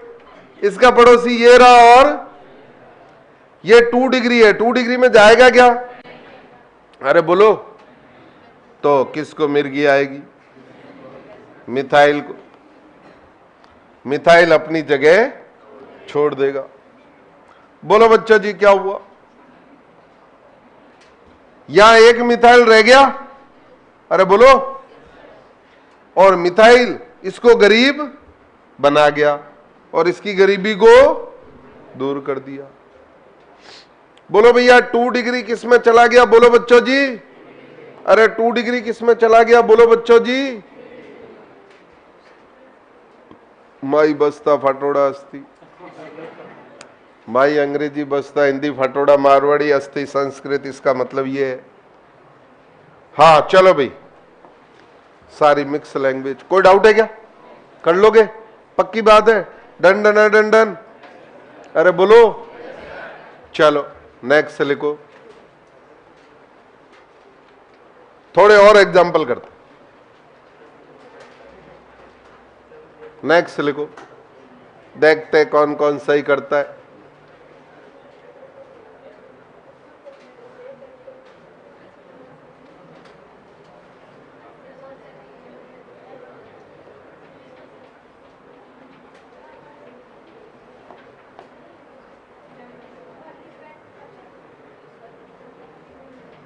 इसका पड़ोसी ये रहा और ये 2 डिग्री है। 2 डिग्री में जाएगा क्या? अरे बोलो। तो किसको मिर्गी आएगी? मिथाइल को। मिथाइल अपनी जगह छोड़ देगा। बोलो बच्चा जी क्या हुआ? यहां एक मिथाइल रह गया। अरे बोलो। और मिथाइल इसको गरीब बना गया और इसकी गरीबी को दूर कर दिया। बोलो भैया 2 डिग्री किस में चला गया? बोलो बच्चों जी। अरे 2 डिग्री किस में चला गया? बोलो बच्चों जी। माई बसता फटोड़ा अस्ति, माई अंग्रेजी बसता, हिंदी फटोड़ा, मारवाड़ी अस्ति संस्कृत, इसका मतलब ये है। हाँ चलो भाई, सारी मिक्स लैंग्वेज। कोई डाउट है क्या? कर लोगे? पक्की बात है? Done done done done. अरे बोलो। चलो नेक्स्ट लिखो। थोड़े और एग्जाम्पल करते। नेक्स्ट लिखो, देखते कौन कौन सही करता है।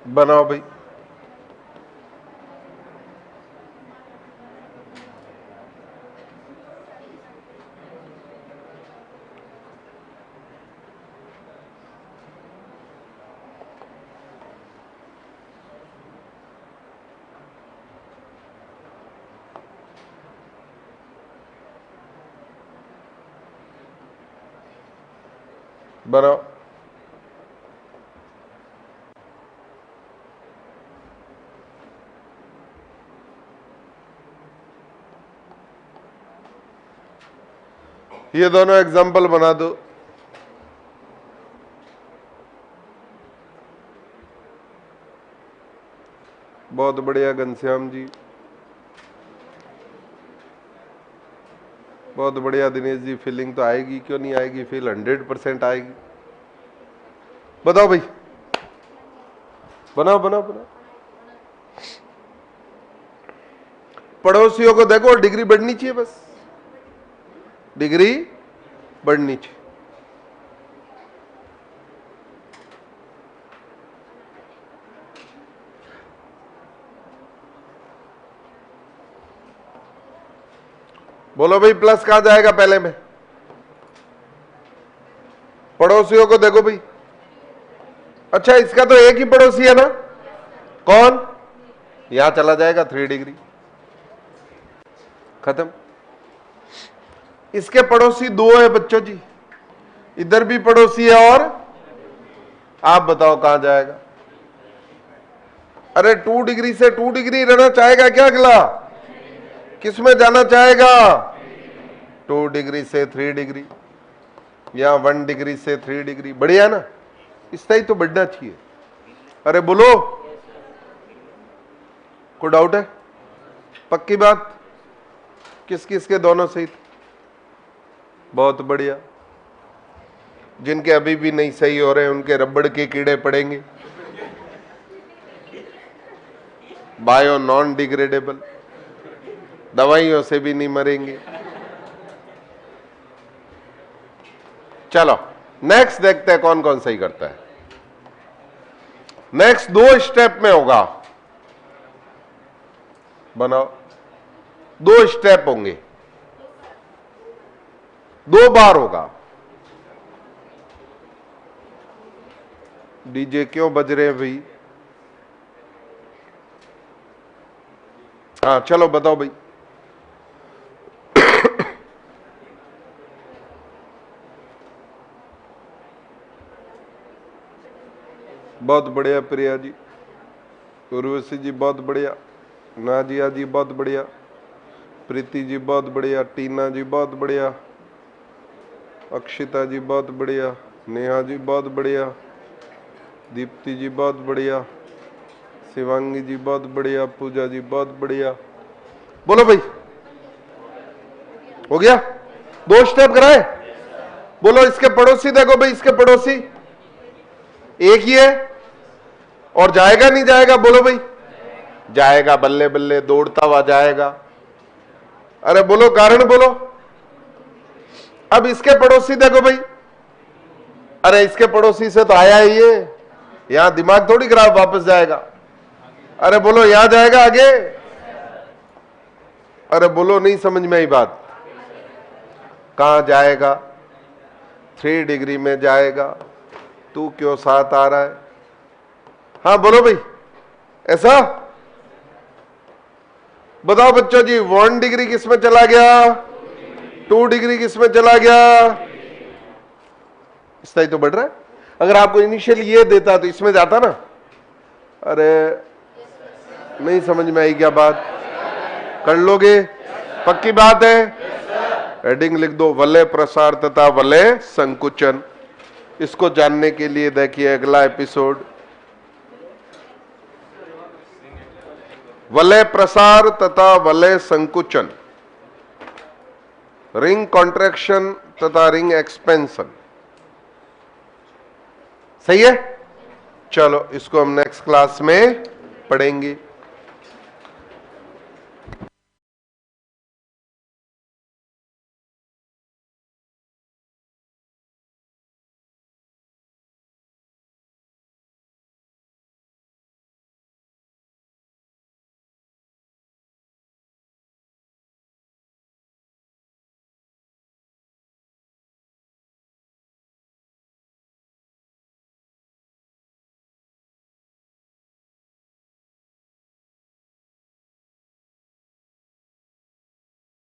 बनाओ भाई। बनाओ। ये दोनों एग्जाम्पल बना दो। बहुत बढ़िया घनश्याम जी, बहुत बढ़िया दिनेश जी। फीलिंग तो आएगी, क्यों नहीं आएगी? फील 100% आएगी। बताओ भाई, बनाओ बनाओ बनाओ। पड़ोसियों को देखो, डिग्री बढ़नी चाहिए, बस डिग्री बढ़नी चाहिए। बोलो भाई, प्लस कहां जाएगा पहले में? पड़ोसियों को देखो भाई। अच्छा, इसका तो एक ही पड़ोसी है ना? कौन? यहां चला जाएगा 3 डिग्री, खत्म। इसके पड़ोसी 2 है बच्चों जी, इधर भी पड़ोसी है, और आप बताओ कहां जाएगा? अरे 2 डिग्री से 2 डिग्री रहना चाहेगा क्या अगला? किसमें जाना चाहेगा? 2 डिग्री से 3 डिग्री, या 1 डिग्री से 3 डिग्री। बढ़िया ना? इसका ही तो बढ़ना चाहिए। अरे बोलो, कोई डाउट है? पक्की बात? किस किस के दोनों सही? बहुत बढ़िया। जिनके अभी भी नहीं सही हो रहे हैं उनके रबड़ के कीड़े पड़ेंगे। बायो नॉन डिग्रेडेबल, दवाइयों से भी नहीं मरेंगे। चलो नेक्स्ट देखते हैं कौन कौन सही करता है। नेक्स्ट 2 स्टेप में होगा। बनाओ। 2 स्टेप होंगे, 2 बार होगा। डीजे क्यों बज रहे हैं भाई? हाँ चलो बताओ भाई। बहुत बढ़िया प्रिया जी, उर्वशी जी बहुत बढ़िया, नाजिया जी बहुत बढ़िया, प्रीति जी बहुत बढ़िया, टीना जी बहुत बढ़िया, अक्षिता जी बहुत बढ़िया, नेहा जी बहुत बढ़िया, दीप्ति जी बहुत बढ़िया, शिवांगी जी बहुत बढ़िया, पूजा जी बहुत बढ़िया। बोलो भाई, हो गया? 2 स्टेप कराए। बोलो इसके पड़ोसी देखो भाई, इसके पड़ोसी एक ही है, और जाएगा नहीं जाएगा? बोलो भाई, जाएगा, बल्ले बल्ले दौड़ता हुआ जाएगा। अरे बोलो, कारण बोलो। अब इसके पड़ोसी देखो भाई। अरे इसके पड़ोसी से तो आया ही ये, यहां दिमाग थोड़ी खराब, वापस जाएगा। अरे बोलो, यहां जाएगा आगे? अरे बोलो, नहीं समझ में आई बात? कहां जाएगा? 3 डिग्री में जाएगा। तू क्यों साथ आ रहा है? हाँ बोलो भाई, ऐसा बताओ बच्चों जी। 1 डिग्री किस में चला गया? 2 डिग्री किस में चला गया? इसका ही तो बढ़ रहा है। अगर आपको इनिशियल ये देता तो इसमें जाता ना। अरे नहीं समझ में आई क्या बात? कर लोगे? पक्की बात है? हेडिंग लिख दो, वलय प्रसार तथा वलय संकुचन। इसको जानने के लिए देखिए अगला एपिसोड। वलय प्रसार तथा वलय संकुचन, रिंग कॉन्ट्रैक्शन तथा रिंग एक्सपेंशन। सही है? चलो इसको हम नेक्स्ट क्लास में पढ़ेंगे।